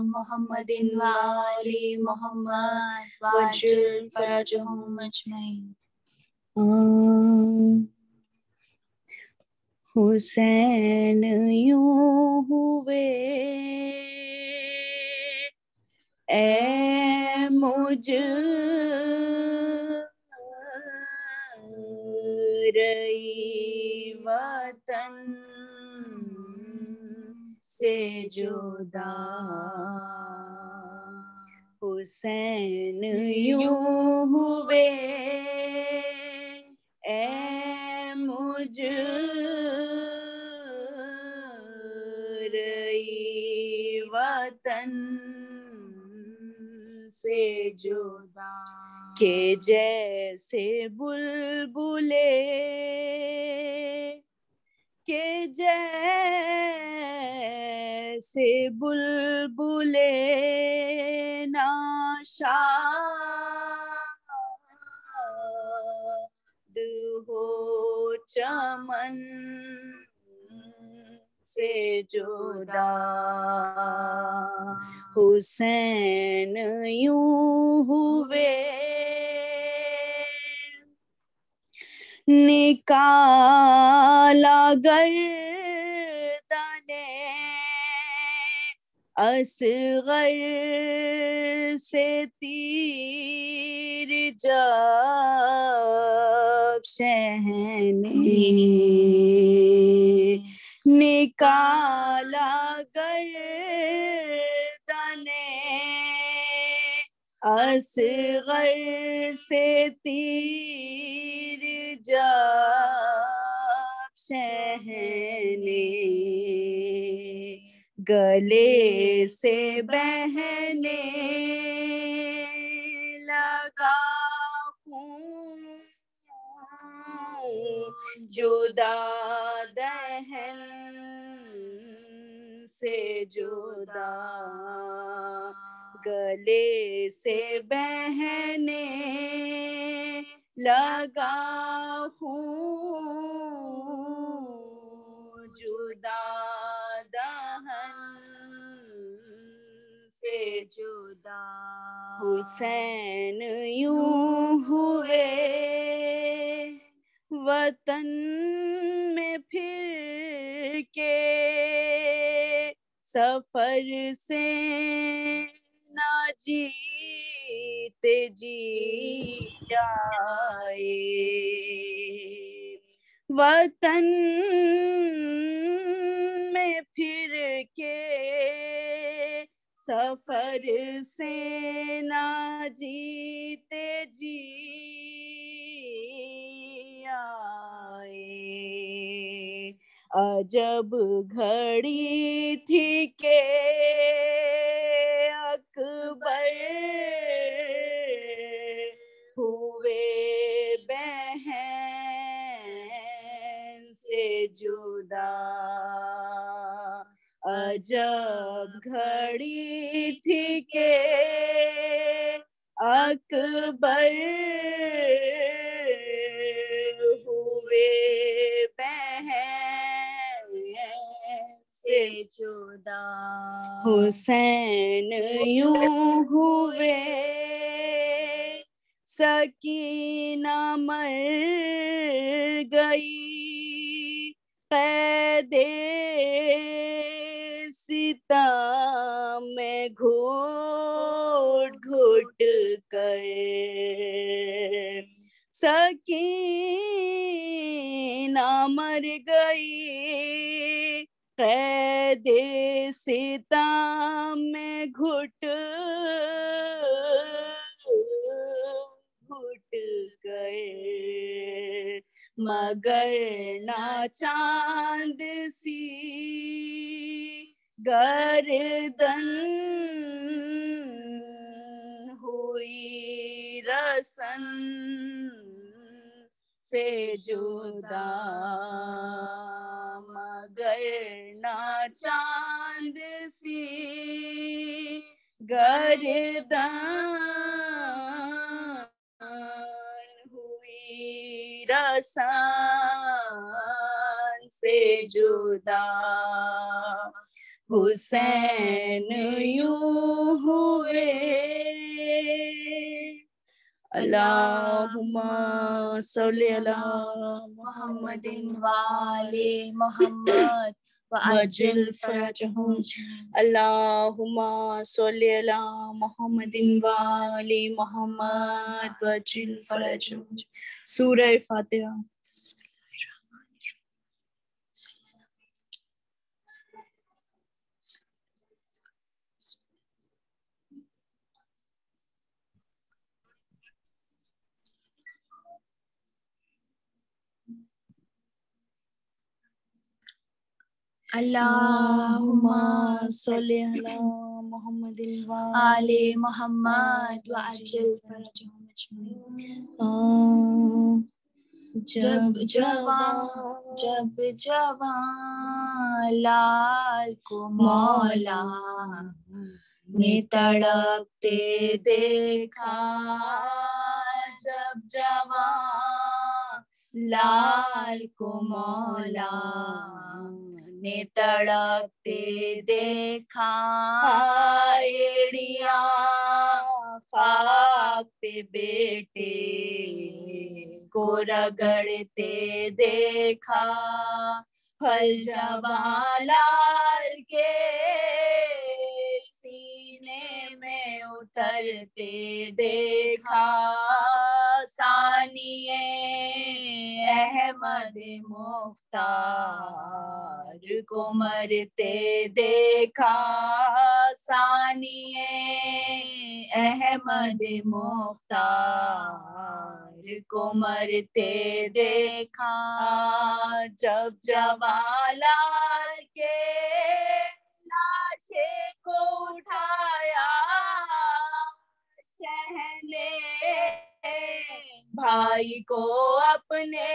E: मुहम्मदिन व आलि मुहम्मद वअज्जिल फरजहुम अजमईन। हुसैन यूं हुए ए मुझ रई वतन से जुदा। हुसैन यूं हुए मुझ रही वतन से जुदा के जैसे बुलबुले के जैसे बुलबुले नाशाद हो चमन से जुदा हुसैन यूं हुए निकाला गर्दने असगर से तीर जब शहने निकाला गर्दने असगर से तीर जब शहने गले से बहने लगा हूँ जुदा दहन से जुदा गले से बहने लगा हूँ जुदा दहन से जुदा हुसैन यूं हुए वतन में फिर के सफर से ना जीते जी आए वतन में फिर के सफर से ना जीते जी आए अजब घड़ी थी के अकबर हुए बहन से जुदा अजब घड़ी थी के अकबर हुए बहन से जुदा हुसैन यूं हुए सकीना मर गई कैदे सितम में घुट घुट कर सकीना मर गई कैदे सितम में घुट घुट कर मगर ना चांद सी गर्दन हुई रसन से जुदा मगर ना चांद सी गर्दन हुई रसन से जुदा हुसैन यूं हुए अल्लाहुम्मा सल्ली अला मुहम्मदिन वाले मुहम्मद वअज्जिल फरजहुम अल्लाहुम्मा सल्ली अला मुहम्मदिन वाले मुहम्मद वअज्जिल फरजहुम सूरह फातिहा अल्लाहुम्मा सल्ली अला मुहम्मदिन व
D: आले मोहम्मद व अज्जिल फरजहुम अजमईन। जब जवां लाल को मौला ने तड़पते देखा, जब जवां लाल को मौला ने तड़पते देखा, एड़िया खाक पे बेटे को रगड़ते देखा, फल जवां लाल के सीने में उतरते देखा, सानिए अहमद मुख्तार को मरते देखा, सानिए अहमद मुख्तार को मरते देखा, जब जवां लाल के लाशे को उठाया शहने भाई को अपने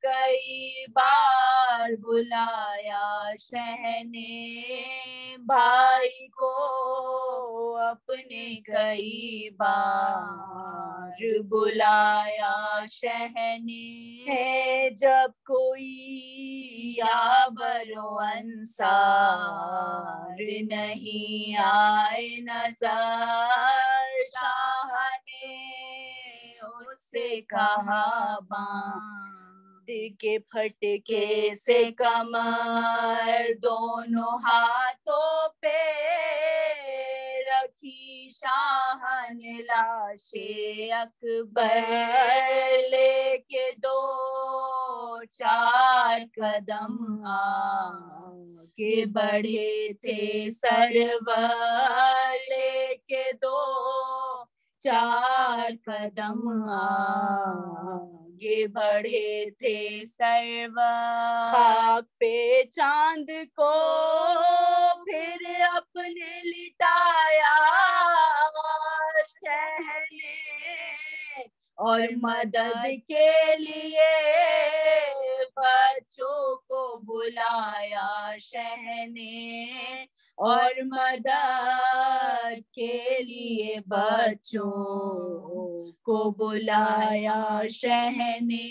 D: कई बार बुलाया, शहने भाई को अपने कई बार बुलाया, शहने जब कोई यावरो अंसार नहीं आए नजर, शाह ने उससे कहा बांध के फटके से कमर, दोनों हाथों पे रखी शाह ने लाशे अकबर, लेके 2-4 कदम आगे बढ़े थे सरवर, लेके 2-4 कदम आगे बढ़े थे सरवर, खाक पे चांद को फिर अपने लिटाया शहने, और मदद के लिए बच्चों को बुलाया शहने, और मदद के लिए बच्चों को बुलाया शहने,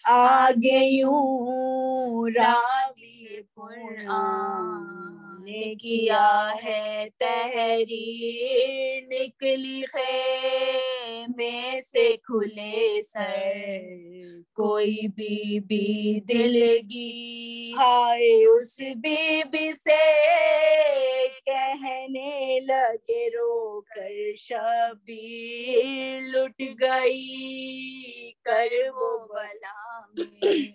D: आगे यूं रावी कुरान ने किया है तहरीर, निकली खेमे से खुले सर कोई बीबी दिलगी, हाय उस बीबी से कहने लगे रोकर शबीर, लुट गई कर वो बला में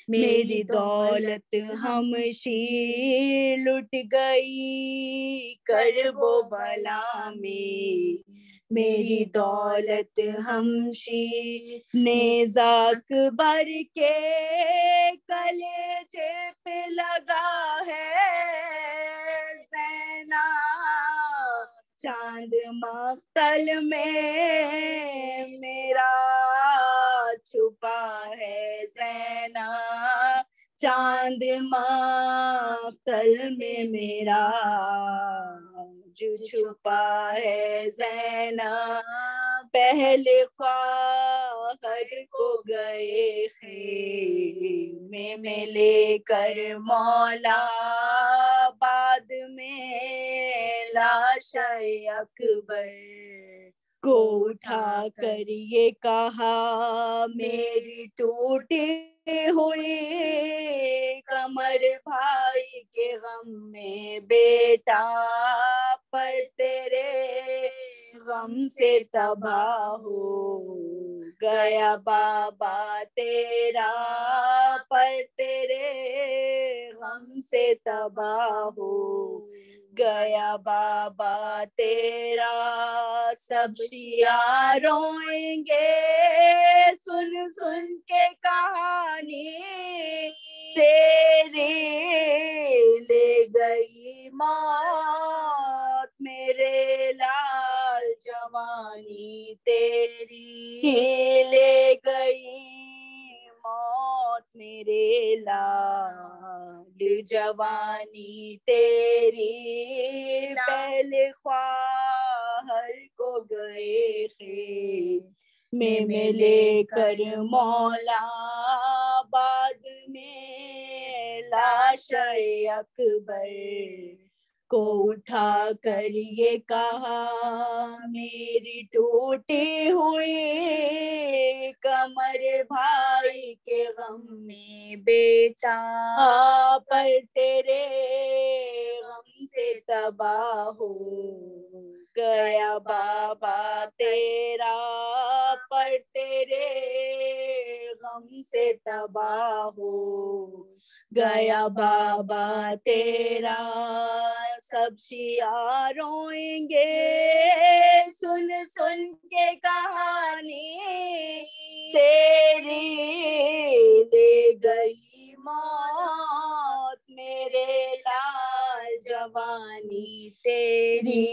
D: मेरी दौलत हमशी, लुट गई कर वो बला में मेरी दौलत हमशी, नेज़ाक भर के कलेजे पे लगा है ज़ैना, चांद मख्तल में मेरा छुपा है ज़ैना, चांद मख्तल में मेरा जो छुपा है ज़ैना, पहले ख्वाहर को गए खेमे में लेकर मौला, बाद में लाशे अकबर को उठा कर ये कहा, मेरी टूटी हुई कमर भाई के गम में बेटा, पर तेरे गम से तबाह हो गया बाबा तेरा, पर तेरे गम से तबाह हो गया बाबा तेरा, सब शिया रोएंगे सुन सुन के कहानी,
B: तेरी ले गई मौत मेरे लाल जवानी तेरी ले गई मौत मेरे लाल जवानी तेरी पहले ख्वाहर को गए थे में लेकर मौला बाद में लाश अकबर को उठा कर ये कहा मेरी टूटी हुई कमर भाई के गम में बेटा पर तेरे गम से तबाह हो गया बाबा तेरा पर तेरे गम से तबाह हो गया बाबा तेरा सब शिया रोएंगे सुन सुन के कहानी तेरी ले गई मौत मेरे लाल जवानी तेरी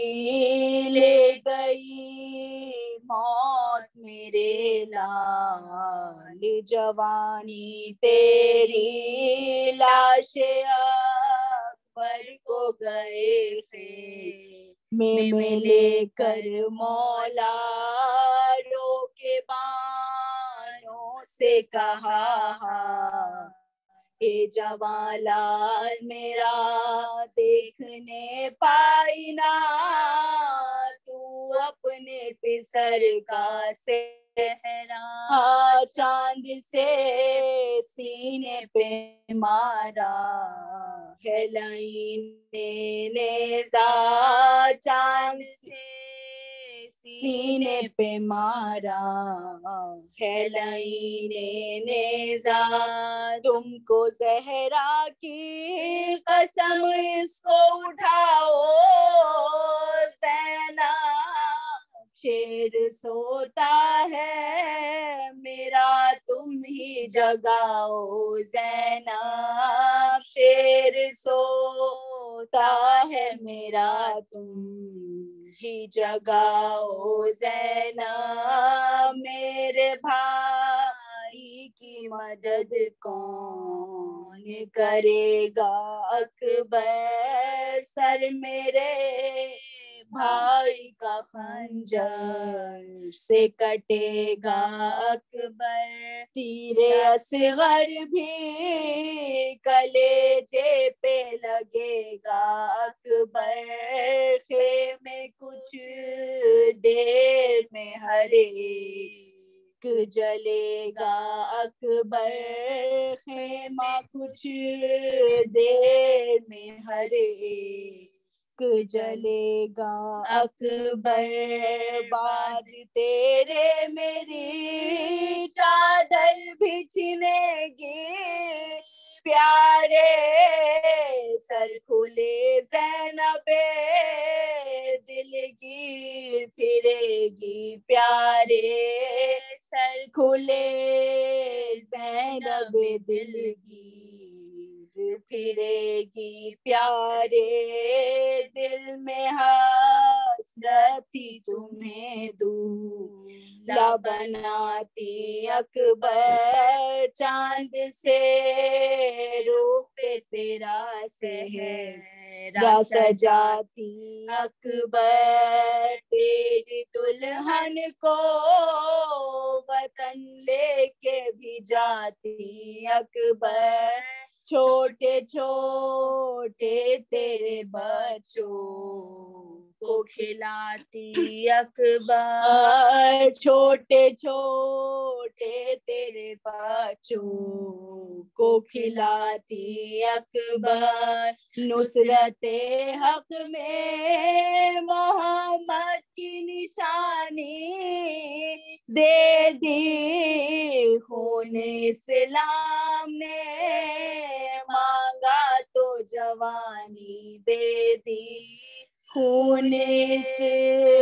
B: ले गई मौत मेरे लाल जवानी तेरी लाश अकबर को गए थे में लेकर मौला रो के बानों से कहा हे जवां लाल मेरा देखने पाई ना तू अपने पिसर का सेहरा चांद से सीने पे मारा है लाइन नेज़ा चांद से सीने पे मारा है लाइन नेज़ा तुमको ज़हरा की कसम इसको उठाओ ज़ैना शेर सोता है मेरा तुम ही जगाओ ज़ैना शेर सोता है मेरा तुम ही जगाओ ज़ैना मेरे भाई की मदद कौन करेगा अकबर सर मेरे भाई का खंजर से कटेगा अकबर तीरे असगर भी कलेजे पे लगेगा अकबर खेमे कुछ देर में हरे जलेगा अकबर खेमा कुछ देर में हरे जलेगा अकबर बाद तेरे मेरी चादर भी छिनेगी प्यारे सर खुले ज़ैनबे दिल गिर फिरेगी प्यारे सर खुले ज़ैनबे दिल गिर फिरेगी प्यारे दिल में हसरत थी तुम्हें दूल्हा बनाती अकबर चांद से रूप पे तेरा सेहरा सजाती अकबर तेरी दुल्हन को वतन लेके भी जाती अकबर छोटे छोटे तेरे बच्चों को खिलाती अकबर छोटे छोटे तेरे बच्चों को खिलाती अकबर नुसरते हक में मोहम्मद की निशानी दे दी खूने इस्लाम ने मांगा तो जवानी दे दी
E: होने से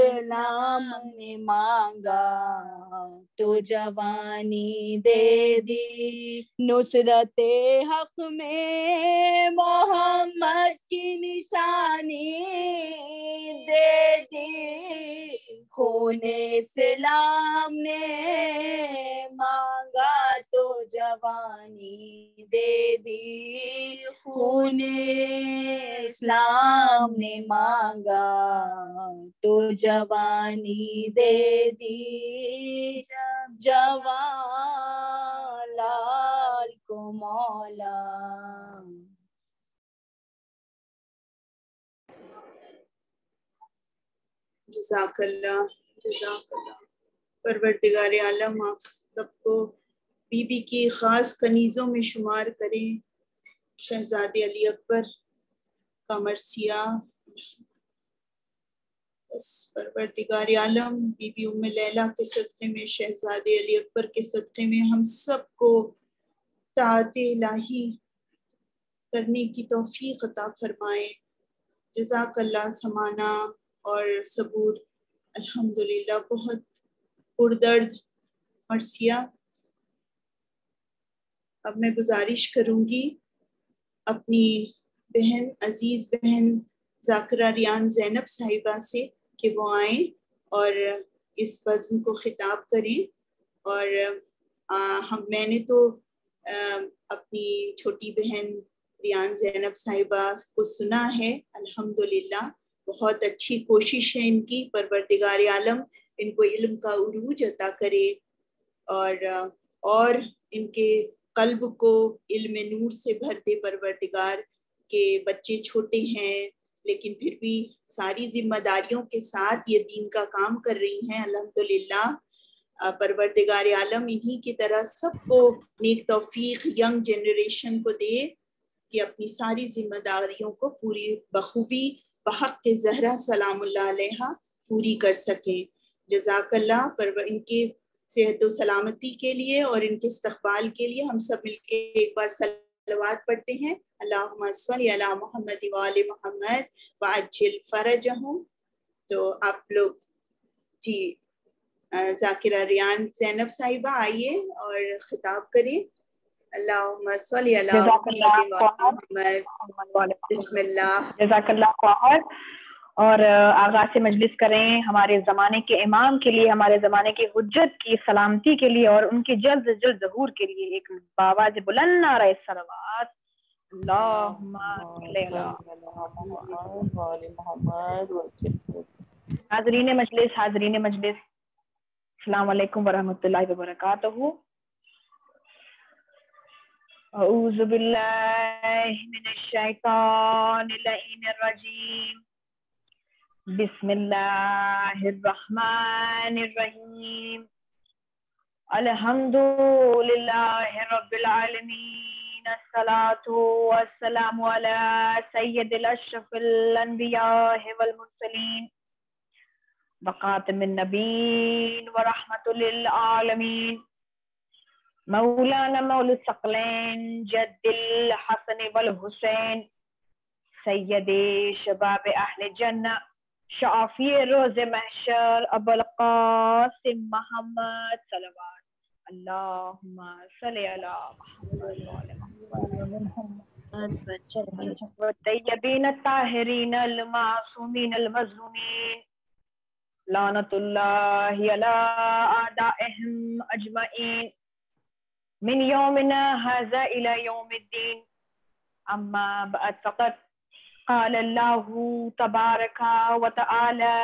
E: इस्लाम ने मांगा तो जवानी दे दी, नुसरते हक में मोहम्मद की निशानी दे दी। होने से इस्लाम ने मांगा तो जवानी दे दी, होने इस्लाम ने मांगा तो जवानी दे दी। जवान लाल को मौला।
B: जज़ाकल्लाह जज़ाकल्लाह। परवरदिगार आलम आप सबको बीबी की खास कनीज़ों में शुमार करें। शहजादे अली अकबर का मरसिया, बस परवरदिगार आलम बीबी उम्मे लैला के सदक़े में, शहजादे अली अकबर के सदक़े में हम सबको ताअत इलाही करने की तौफीक अता फरमाए। जज़ाकल्लाह। समाना और सबूर अल्हम्दुलिल्लाह बहुत पुरदर्द मरसिया। अब मैं गुजारिश करूंगी अपनी बहन, अजीज बहन ज़ाकिरा रियान ज़ैनब साहिबा से कि वो आए और इस बज़्म को खिताब करें। और मैंने तो अपनी छोटी बहन रियान ज़ैनब साहिबा को सुना है, अल्हम्दुलिल्लाह बहुत अच्छी कोशिश है इनकी। परवरदिगार आलम इनको इल्म का उरूज अता करे और इनके कल्ब को इल्म नूर से भर दे। परवरदिगार के बच्चे छोटे हैं लेकिन फिर भी सारी जिम्मेदारियों के साथ ये दीन का काम कर रही हैं, अल्हम्दुलिल्लाह। परवरदिगार आलम इन्हीं की तरह सबको नेक तौफीक यंग जनरेशन को दे कि अपनी सारी जिम्मेदारियों को पूरी बखूबी बहक के ज़हरा सलामुल्लाह अलैहा पूरी कर सकें। जज़ाकल्लाह। पर इनके सेहत व सलामती के लिए और इनके इस्तक़बाल के लिए हम सब मिलके एक बार सलवात पढ़ते हैं। अल्लाहुम्मा सल्ली अला मुहम्मद व आले मुहम्मद व अज्जिल फरजहुम। तो आप लोग जी ज़ाकिरा रियान ज़ैनब साहिबा आइए और खिताब करें। अल्लाहुम्मा सल्ली अला मुहम्मद। बिस्मिल्लाह।
F: जज़ाकल्लाह। और आगाज़ से मजलिस करें हमारे ज़माने के इमाम के लिए, हमारे ज़माने की हुज्जत की सलामती के लिए और उनके जल्द से जल्द ज़हूर के लिए एक बावाज़ बुलंद नारे सलवात। हाज़रीन मजलिस, हाज़रीन मजलिस, अस्सलाम वालेकुम वरहमतुल्लाहि वबरकातुहू। औज़ु बिल्लाहि मिनश शैतानिर रजीम। बिस्मिल्लाहिर्रहमानिर्रहीम। अल्हम्दुलिल्लाहि रब्बिल आलमीन। अस्सलातु वस्सलामु अला सय्यिदिल अशरफिल अंबिया'i वल मुरसलीन व खातिमिन नबीय्यीन व रहमतुल लिल आलमीन मौलाना मौलुस सकलैन जद्दिल हसन वल हुसैन सय्यदे शबाब अहले जन्नह शाफी रोज़ महशर अबुल कासिम मोहम्मद सल्लल्लाहु अल्लाहुम्मा सल्ली अला मुहम्मद व तय्यबीन ताहिरीन अल मासूमीन अल मज़लूमीन लानतुल्लाहि अला आदाइहिम अजमईन मिन यौमिना हाज़ा इला यौमिद्दीन। अम्मा बअद फ़क़द क़ाल अल्लाहु तबारका व तआला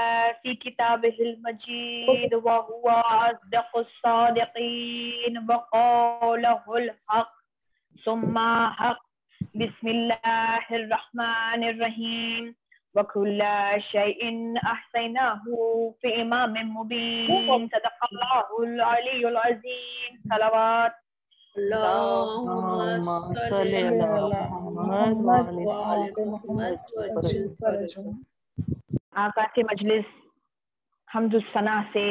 F: फ़ी किताबिहिल मजीद व हुवा अस्दक़ुस सादिक़ीन व क़ौलुहुल हक़ सुम्मा हक़। बिस्मिल्लाहिर रहमानिर रहीम। व कुल्ला शैइन अहसैनाहु फ़ी इमामिम मुबीन। सदक़ल्लाहुल अलीयुल अज़ीम। सलावत।
C: अल्लाहुम्मा सल्ली अला मुहम्मद व आले मुहम्मद वअज्जिल फरजहुम।
F: आका से मजलिस हम्दुस सना से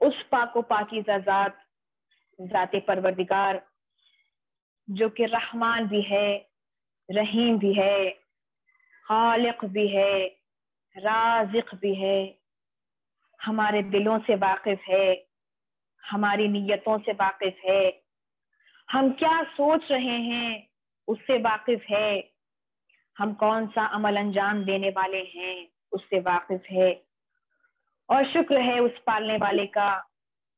F: उस पाको पाकीज़ा ज़ात, ज़ाते परवरदिगार जो कि रहमान भी है, रहीम भी है, खालिक भी है, राज़िक़ भी है, हमारे दिलों से वाकिफ है, हमारी नीयतों से वाकिफ है, हम क्या सोच रहे हैं उससे वाकिफ है, हम कौन सा अमल अंजाम देने वाले हैं उससे वाकिफ है। और शुक्र है उस पालने वाले का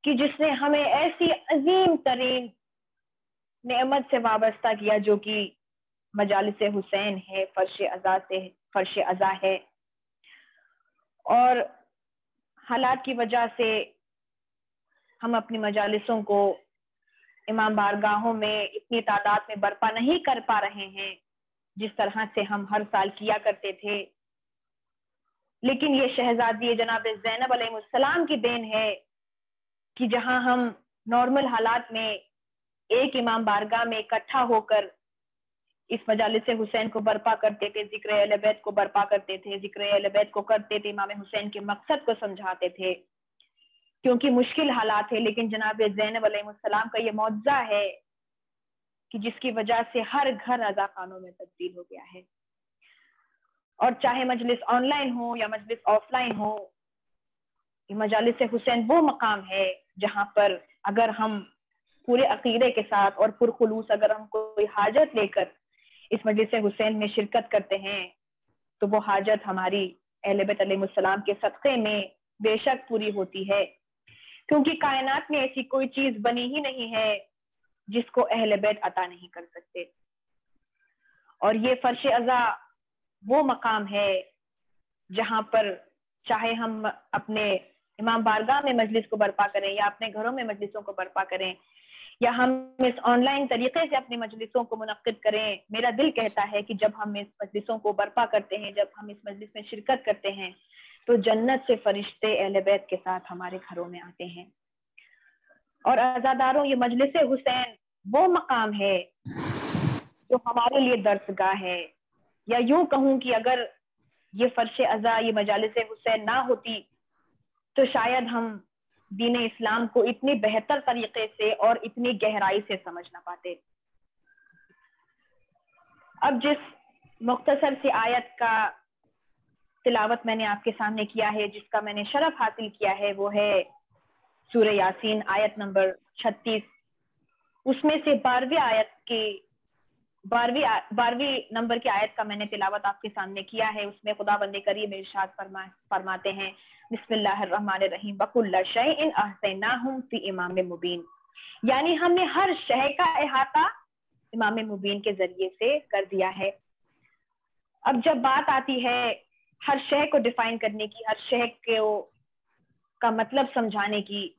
F: कि जिसने हमें ऐसी अजीम तरीन नेमत से वाबस्ता किया जो कि मजालिस हुसैन है, फर्श अज़ा है। और हालात की वजह से हम अपनी मजालिसों को इमाम बारगाहों में इतनी तादाद में बर्पा नहीं कर पा रहे हैं जिस तरह से हम हर साल किया करते थे। लेकिन ये शहजादी जनाब ज़ैनब अलैहिस्सलाम की देन है कि जहां हम नॉर्मल हालात में एक इमाम बारगाह में इकट्ठा होकर इस मजालिस हुसैन को बर्पा करते थे, जिक्र अहले बैत को बर्पा करते थे, जिक्र अहले बैत को करते थे, इमाम हुसैन के मकसद को समझाते थे क्योंकि मुश्किल हालात है। लेकिन जनाब ज़ैनब अलैहिस्सलाम का ये मौजज़ा है कि जिसकी वजह से हर घर रज़ा खानों में तब्दील हो गया है। और चाहे मजलिस ऑनलाइन हो या मजलिस ऑफलाइन हो, ये मजालिस हुसैन वो मकाम है जहां पर अगर हम पूरे अकीदे के साथ और पुरखुलूस अगर हम कोई हाजत लेकर इस मजलिस हुसैन में शिरकत करते हैं तो वो हाजत हमारी अहले बैत अलैहिस्सलाम के सदक़े में बेशक पूरी होती है, क्योंकि कायनात में ऐसी कोई चीज बनी ही नहीं है जिसको अहले बैत अता नहीं कर सकते। और ये फर्श अज़ा वो मकाम है जहां पर चाहे हम अपने इमाम बारगाह में मजलिस को बर्पा करें या अपने घरों में मजलिसों को बर्पा करें या हम इस ऑनलाइन तरीके से अपनी मजलिसों को मुनक्किद करें, मेरा दिल कहता है कि जब हम इस मजलिसों को बर्पा करते हैं, जब हम इस मजलिस में शिरकत करते हैं तो जन्नत से फरिश्ते अहले बैत के साथ हमारे घरों में आते हैं। और अज़ादारों, ये मजलिस हुसैन वो मकाम है जो हमारे लिए दर्सगाह है, या यूं कहूं कि अगर ये फर्श अज़ा, ये मजालिस हुसैन ना होती तो शायद हम दीन इस्लाम को इतनी बेहतर तरीके से और इतनी गहराई से समझ ना पाते। अब जिस मुख्तसर सी आयत का तिलावत मैंने आपके सामने किया है, जिसका मैंने शरफ हासिल किया है, वो है सूरह यासीन आयत नंबर 36। उसमें से 12वीं नंबर की आयत का मैंने तिलावत आपके सामने किया है। उसमें खुदावंद करीम इरशाद फरमाते हैं, बिस्मिल्लाहिर्रहमानिर्रहीम, वकुल्ल शैइन अहसैनाहुम फी इमाम मुबीन, यानी हमने हर शय का अहाता इमाम मुबीन के जरिए से कर दिया है। अब जब बात आती है हर शय को डिफाइन करने की, हर शय का मतलब समझाने की,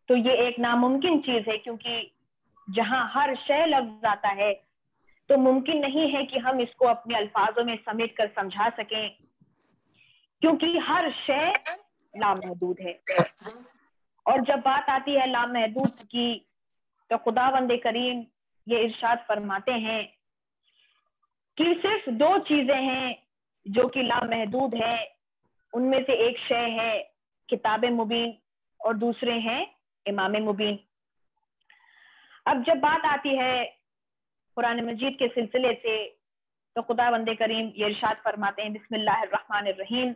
F: तो ये एक नामुमकिन चीज है, क्योंकि जहां हर शय लफ्ज आता है तो मुमकिन नहीं है कि हम इसको अपने अल्फाजों में समेट कर समझा सकें, क्योंकि हर शय लामहदूद है। और जब बात आती है लामहदूद की तो खुदावंद करीम ये इरशाद फरमाते हैं कि सिर्फ 2 चीजें हैं जो कि लामहदूद है। उनमें से एक शय है किताब मुबीन और दूसरे हैं इमाम मुबीन। अब जब बात आती है कुरान मजीद के सिलसिले से तो खुदावंद करीम ये इरशाद फरमाते हैं, बिस्मिल्लाहिर्रहमानिर्रहीम,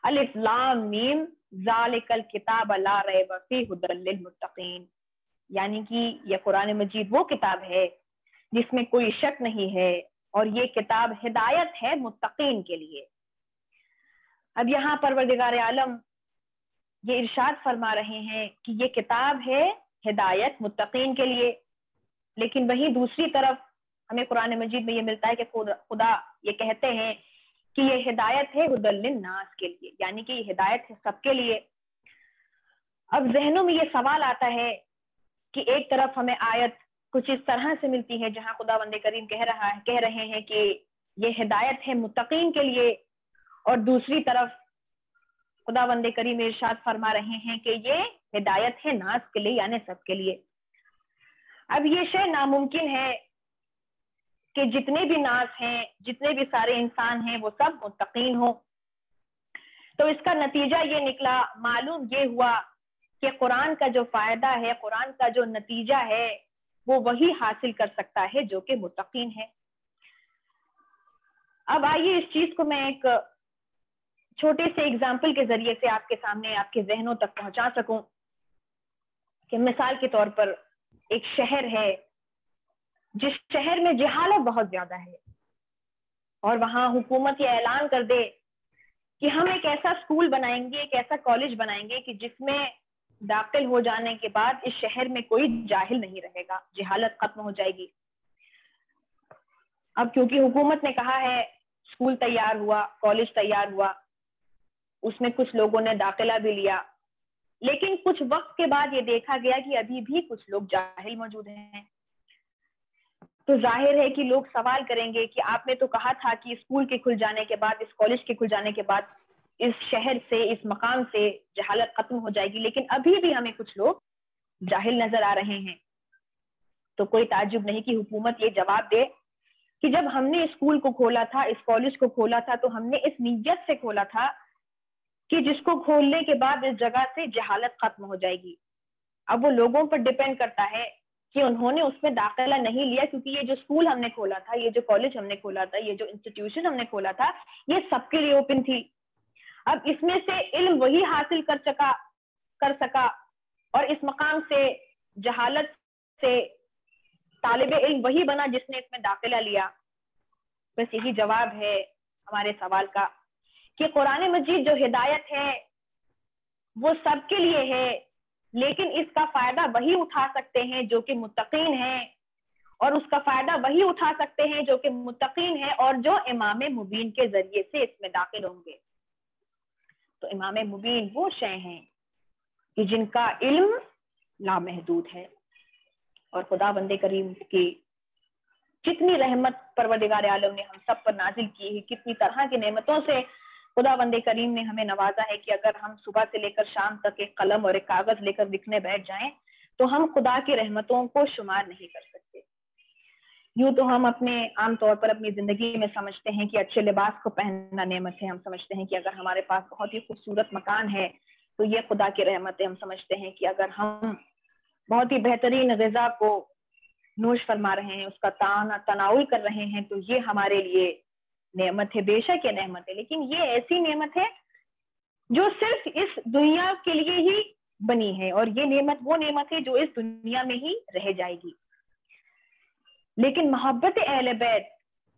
F: अलिफ लाम मीम ज़ालिकल किताब ला रैब फीह हुदल लिल मुत्तकीन, यानी कि यह कुरान मजीद वो किताब है जिसमें कोई शक नहीं है और ये किताब हिदायत है मुत्तकीन के लिए। अब यहाँ परवरदिगार आलम ये इरशाद फरमा रहे हैं कि ये किताब है हिदायत मुत्तकीन के लिए, लेकिन वहीं दूसरी तरफ हमें कुरान मजीद में ये मिलता है कि खुदा ये कहते हैं कि ये हिदायत है हुदल लिन्नास के लिए, यानी कि ये हिदायत है सबके लिए। अब जहनों में ये सवाल आता है कि एक तरफ हमें आयत कुछ इस तरह से मिलती है जहां खुदावंद करीम कह रहे हैं कि ये हिदायत है मुत्तकीन के लिए, और दूसरी तरफ खुदावंद करीम इरशाद फरमा रहे हैं कि ये हिदायत है नास के लिए, यानी सबके लिए। अब ये शय नामुमकिन है कि जितने भी नास हैं, जितने भी सारे इंसान हैं, वो सब मुत्तकीन हो। तो इसका नतीजा ये निकला, मालूम ये हुआ कि कुरान का जो फायदा है, कुरान का जो नतीजा है, वो वही हासिल कर सकता है जो कि मुत्तकीन है। अब आइए इस चीज को मैं एक छोटे से एग्जाम्पल के जरिए से आपके सामने, आपके जहनों तक पहुंचा सकूं कि मिसाल के तौर पर एक शहर है जिस शहर में जहालत बहुत ज्यादा है और वहां हुकूमत ये ऐलान कर दे कि हम एक ऐसा स्कूल बनाएंगे, एक ऐसा कॉलेज बनाएंगे कि जिसमें दाखिल हो जाने के बाद इस शहर में कोई जाहिल नहीं रहेगा, जहालत खत्म हो जाएगी। अब क्योंकि हुकूमत ने कहा है, स्कूल तैयार हुआ, कॉलेज तैयार हुआ, उसमें कुछ लोगों ने दाखिला भी लिया, लेकिन कुछ वक्त के बाद ये देखा गया कि अभी भी कुछ लोग जाहिल मौजूद हैं। तो जाहिर है कि लोग सवाल करेंगे कि आपने तो कहा था कि स्कूल के खुल जाने के बाद, इस कॉलेज के खुल जाने के बाद इस शहर से, इस मकाम से जहालत खत्म हो जाएगी, लेकिन अभी भी हमें कुछ लोग जाहिल नजर आ रहे हैं। तो कोई ताज्जुब नहीं कि हुकूमत ये जवाब दे कि जब हमने स्कूल को खोला था, इस कॉलेज को खोला था, तो हमने इस नीयत से खोला था कि जिसको खोलने के बाद इस जगह से जहालत खत्म हो जाएगी। अब वो लोगों पर डिपेंड करता है कि उन्होंने उसमें दाखिला नहीं लिया, क्योंकि ये जो स्कूल हमने खोला था, ये जो कॉलेज हमने खोला था, ये जो इंस्टीट्यूशन हमने खोला था, ये सबके लिए ओपन थी। अब इसमें से इल्म वही हासिल कर सका और इस मकाम से जहालत से तालिबे इल्म वही बना जिसने इसमें दाखिला लिया। बस यही जवाब है हमारे सवाल का कि कुरान मजीद जो हिदायत है वो सबके लिए है, लेकिन इसका फायदा वही उठा सकते हैं जो कि मुत्तकीन हैं, और उसका फायदा वही उठा सकते हैं जो कि मुत्तकीन हैं और जो इमाम मुबीन के जरिए से इसमें दाखिल होंगे। तो इमाम मुबीन वो शय हैं कि जिनका इल्म लामहदूद है, और खुदा बंदे करीम की कितनी रहमत परवरदिगार आलम ने हम सब पर नाजिल की है, कितनी तरह की नेमतों से खुदा बंदे करीम ने हमें नवाजा है कि अगर हम सुबह से लेकर शाम तक एक कलम और एक कागज लेकर लिखने बैठ जाएं तो हम खुदा की रहमतों को शुमार नहीं कर सकते। यूं तो हम अपने आमतौर पर अपनी जिंदगी में समझते हैं कि अच्छे लिबास को पहनना नेमत है, हम समझते हैं कि अगर हमारे पास बहुत ही खूबसूरत मकान है तो ये खुदा की रहमत है, हम समझते हैं कि अगर हम बहुत ही बेहतरीन ग़िज़ा को नोश फरमा रहे हैं, उसका तनाउल कर रहे हैं, तो ये हमारे लिए नेमत है। बेशक ये नेमत है, लेकिन ये ऐसी नेमत है जो सिर्फ इस दुनिया के लिए ही बनी है, और ये नेमत वो नेमत है जो इस दुनिया में ही रह जाएगी। लेकिन मोहब्बत अहले बैत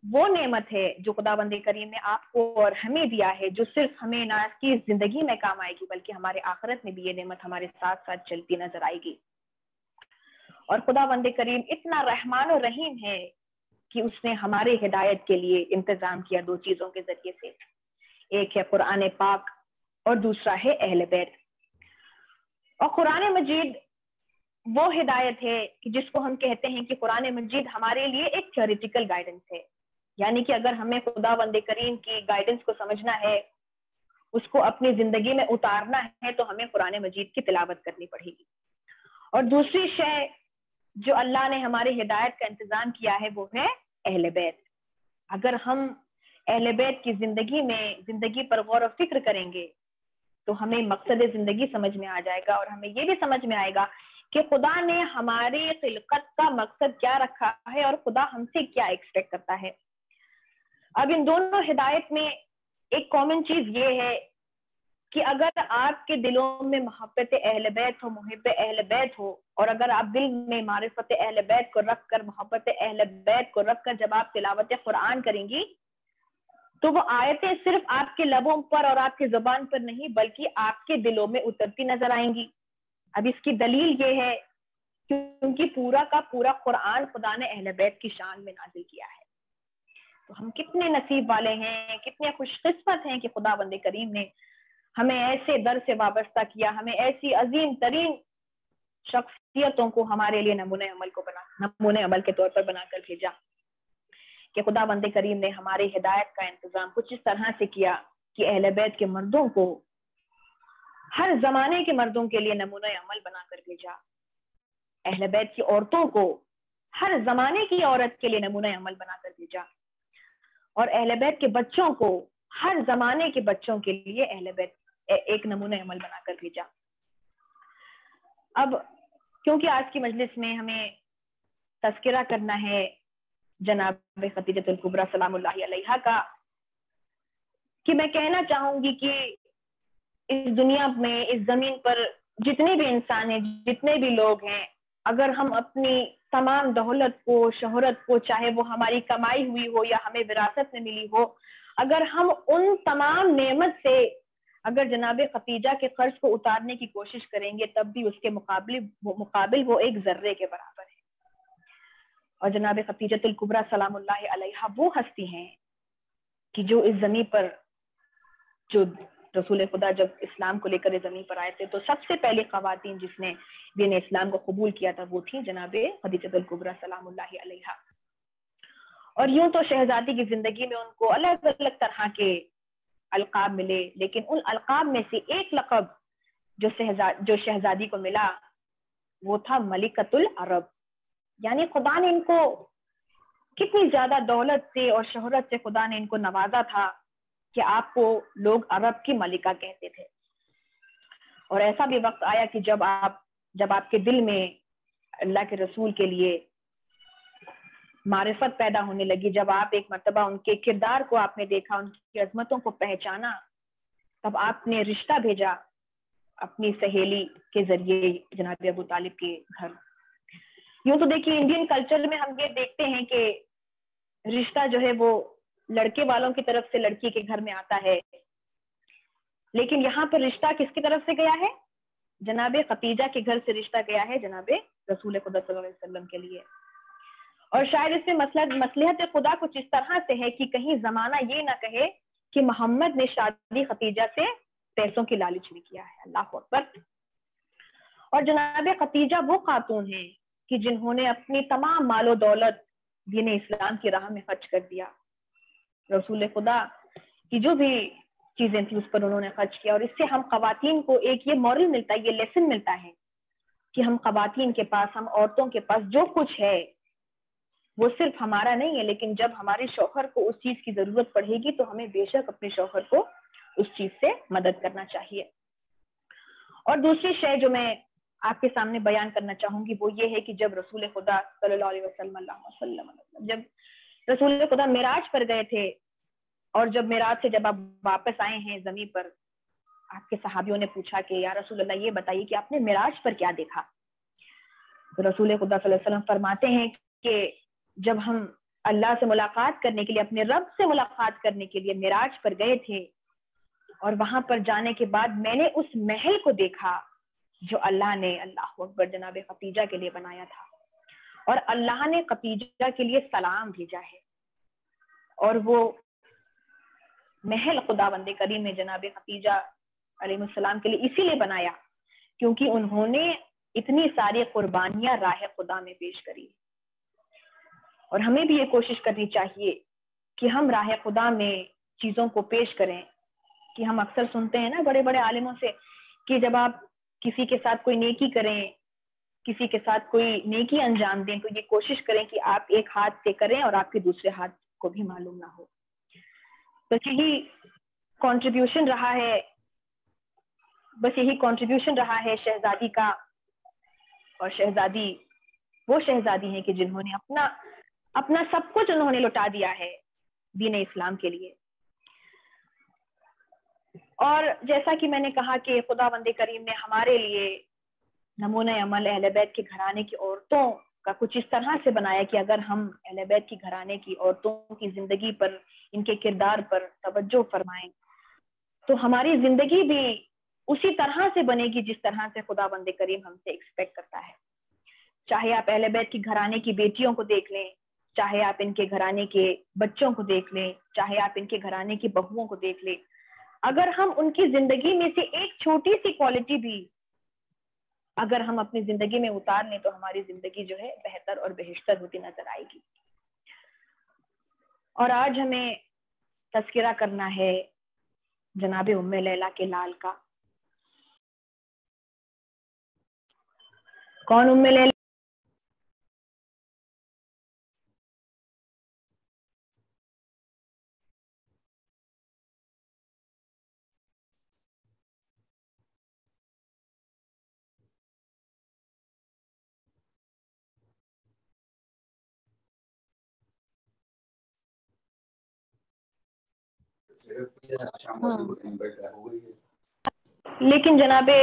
F: वो नेमत है जो खुदाबंद करीम ने आपको और हमें दिया है, जो सिर्फ हमें ना इसकी जिंदगी में काम आएगी बल्कि हमारे आखिरत में भी ये नेमत हमारे साथ साथ चलती नजर आएगी। और खुदाबंद करीम इतना रहमान और रहीम है कि उसने हमारे हिदायत के लिए इंतजाम किया दो चीजों के जरिए से, एक है कुरान पाक और दूसरा है अहले बैत। और कुरान मजीद वो हिदायत है कि जिसको हम कहते हैं कि कुरान मजीद हमारे लिए एक थ्योरेटिकल गाइडेंस है, यानी कि अगर हमें खुदाबंद करीम की गाइडेंस को समझना है, उसको अपनी जिंदगी में उतारना है, तो हमें कुरान मजीद की तिलावत करनी पड़ेगी। और दूसरी शय जो अल्लाह ने हमारे हिदायत का इंतजाम किया है वो है अहले बैत। अगर हम अहले बैत की जिंदगी पर गौर और फिक्र करेंगे तो हमें मकसद जिंदगी समझ में आ जाएगा, और हमें ये भी समझ में आएगा कि खुदा ने हमारी खिलकत का मकसद क्या रखा है और खुदा हमसे क्या एक्सपेक्ट करता है। अब इन दोनों हिदायत में एक कॉमन चीज ये है कि अगर आपके दिलों में मोहब्बत अहले बैत हो, मुहिब्ब अहले बैत हो, और अगर आप दिल में मारिफत अहले बैत को रखकर, मोहब्बत अहले बैत को रखकर जब आप तिलावत कुरान करेंगी तो वो आयतें सिर्फ आपके लबों पर और आपकी जुबान पर नहीं बल्कि आपके दिलों में उतरती नजर आएंगी। अब इसकी दलील ये है क्योंकि पूरा का पूरा कुरान खुदा ने अहले बैत की शान में नाजिल किया है। तो हम कितने नसीब वाले हैं, कितने खुशकिस्मत हैं कि खुदाबंद करीम ने हमें ऐसे दर से वाबस्ता किया, हमें ऐसी अजीम तरीन शख्सियतों को हमारे लिए नमूने अमल के तौर पर बनाकर भेजा कि खुदाबंद करीम ने हमारी हिदायत का इंतजाम कुछ इस तरह से किया कि अहले बैत के मर्दों को, हर जमाने के मर्दों के लिए नमूने अमल बनाकर भेजा, अहले बैत की औरतों को हर जमाने की औरत के लिए नमूने अमल बनाकर भेजा, और अहले बैत के बच्चों को हर जमाने के बच्चों के लिए अहले बैत एक नमूने अमल बनाकर भेजा। अब क्योंकि आज की मजलिस में हमें तज़किरा करना है जनाब खदीजतुल कुबरा सलामुल्लाहि अलैहा का, कि मैं कहना चाहूंगी कि इस दुनिया में, इस जमीन पर जितने भी इंसान हैं, जितने भी लोग हैं, अगर हम अपनी तमाम दौलत को, शोहरत को, चाहे वो हमारी कमाई हुई हो या हमें विरासत में मिली हो, अगर हम उन तमाम नेमत से अगर जनाब खतीजा के कर्ज को उतारने की कोशिश करेंगे, तब भी उसके मुकाबिल वो एक जर्रे के बराबर है। और जनाब खतीजतुल कुबरा सलामुल्लाह अलैहा वो हस्ती हैं कि जो इस जमीन पर, जो रसूल खुदा जब इस्लाम को लेकर जमीन पर आए थे, तो सबसे पहले खवातीन जिसने दीन इस्लाम को कबूल किया था वो थी जनाब खदीजतुल कुबरा सलामुल्लाह अलैहा। और यूं तो शहजादी की जिंदगी में उनको अलग अलग तरह के अलकाब मिले, लेकिन उन अलकाब में से एक लक़ब जो शहजादी को मिला वो था मलिकतुल अरब। यानी खुदा ने इनको कितनी ज्यादा दौलत से और शोहरत से खुदा ने इनको नवाजा था कि आपको लोग अरब की मलिका कहते थे। और ऐसा भी वक्त आया कि जब आपके दिल में अल्लाह के रसूल के लिए मारिफत पैदा होने लगी, जब आप एक मर्तबा उनके किरदार को आपने देखा, उनकी अजमतों को पहचाना, तब आपने रिश्ता भेजा अपनी सहेली के जरिए जनाब अबू तालिब के घर। यूं तो देखिए इंडियन कल्चर में हम ये देखते हैं कि रिश्ता जो है वो लड़के वालों की तरफ से लड़की के घर में आता है, लेकिन यहाँ पर रिश्ता किसकी तरफ से गया है? जनाब खतीजा के घर से रिश्ता गया है जनाब रसूल खुदा सल्लल्लाहु अलैहि वसल्लम के लिए। और शायद इसमें मसलहत खुदा कुछ इस तरह से है कि कहीं जमाना ये ना कहे कि मोहम्मद ने शादी खतीजा से पैसों की लालच में किया है। अल्लाह अकबर। और जनाब खतीजा वो खातून है कि जिन्होंने अपनी तमाम मालो दौलत दीन इस्लाम की राह में खर्च कर दिया। रसूल खुदा की जो भी चीजें थी उस पर उन्होंने खर्च किया। और इससे हम खवातीन को एक ये मॉरल मिलता है, ये लेसन मिलता है कि हम खवातीन के पास, हम औरतों के पास जो कुछ है वो सिर्फ हमारा नहीं है, लेकिन जब हमारे शौहर को उस चीज की जरूरत पड़ेगी तो हमें बेशक अपने शौहर को उस चीज से मदद करना चाहिए। और दूसरी शय जो मैं आपके सामने बयान करना चाहूंगी वो ये है कि जब रसूल खुदा सल्लल्लाहु अलैहि वसल्लम जब रसूल खुदा मिराज पर गए थे, और जब मिराज से जब आप वापस आए हैं जमीन पर, आपके सहाबियों ने पूछा कि या रसूल अल्लाह ये बताइए कि आपने मिराज पर क्या देखा। तो रसूल खुदा सल्लल्लाहु अलैहि वसल्लम फरमाते हैं कि जब हम अल्लाह से मुलाकात करने के लिए, अपने रब से मुलाकात करने के लिए मिराज पर गए थे, और वहां पर जाने के बाद मैंने उस महल को देखा जो अल्लाह ने, अल्लाह अकबर, जनाब खतीजा के लिए बनाया था। और अल्लाह ने खतीजा के लिए सलाम भेजा है। और वो महल खुदावंद करीम ने जनाब खतीजा अलैहिस्सलाम के लिए इसीलिए बनाया क्योंकि उन्होंने इतनी सारी कुर्बानियां राह खुदा में पेश करी। और हमें भी ये कोशिश करनी चाहिए कि हम राह खुदा में चीजों को पेश करें। कि हम अक्सर सुनते हैं ना बड़े बड़े आलिमों से कि जब आप किसी के साथ कोई नेकी करें, किसी के साथ कोई नेकी अंजाम दें, तो ये कोशिश करें कि आप एक हाथ से करें और आपके दूसरे हाथ को भी मालूम ना हो। तो यही कंट्रीब्यूशन रहा है, बस यही कंट्रीब्यूशन रहा है शहजादी का। और शहजादी वो शहजादी है कि जिन्होंने अपना सब कुछ उन्होंने लुटा दिया है दीन इस्लाम के लिए। और जैसा कि मैंने कहा कि खुदावंद करीम ने हमारे लिए नमूने अमल अहले बैत के घराने की औरतों का कुछ इस तरह से बनाया कि अगर हम अहले बैत की घराने की औरतों की जिंदगी पर, इनके किरदार पर तवज्जो फरमाएं, तो हमारी जिंदगी भी उसी तरह से बनेगी जिस तरह से खुदावंद करीम हमसे एक्सपेक्ट करता है। चाहे आप अहले बैत की घराने की बेटियों को देख लें, चाहे आप इनके घराने के बच्चों को देख लें, चाहे आप इनके घराने की बहुओं को देख लें, अगर हम उनकी जिंदगी में से एक छोटी सी क्वालिटी भी अगर हम अपनी जिंदगी में उतार लें तो हमारी जिंदगी जो है बेहतर और बेहतर होती नजर आएगी। और आज हमें तज़किरा करना है जनाब उम्मे लैला के लाल का। कौन उम्मे लैला? लेकिन जनाबे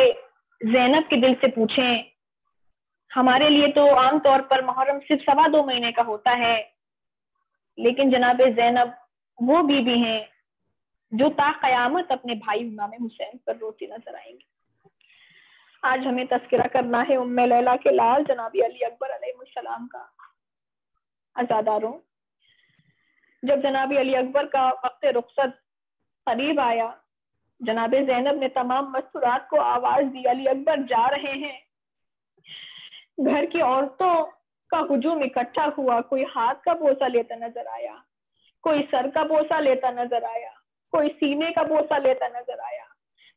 F: ज़ैनब के दिल से पूछें, हमारे लिए तो आमतौर पर मुहर्रम सिर्फ 2.25 महीने का होता है, लेकिन जनाबे ज़ैनब वो बीबी हैं जो ता क़यामत अपने भाई इमाम हुसैन पर रोती नजर आएंगी। आज हमें तज़किरा करना है उम्मे लैला के लाल जनाबी अली अकबर अलैहिस्सलाम का। अज़ादारों, जब जनाबी अली अकबर का वक्त रुखसत करीब आया, जनाबे ज़ैनब ने तमाम मस्तूरात को आवाज दी, अली अकबर जा रहे हैं। घर की औरतों का हुजूम इकट्ठा हुआ। कोई हाथ का बोसा लेता नजर आया, कोई सर का बोसा लेता नजर आया, कोई सीने का बोसा लेता नजर आया।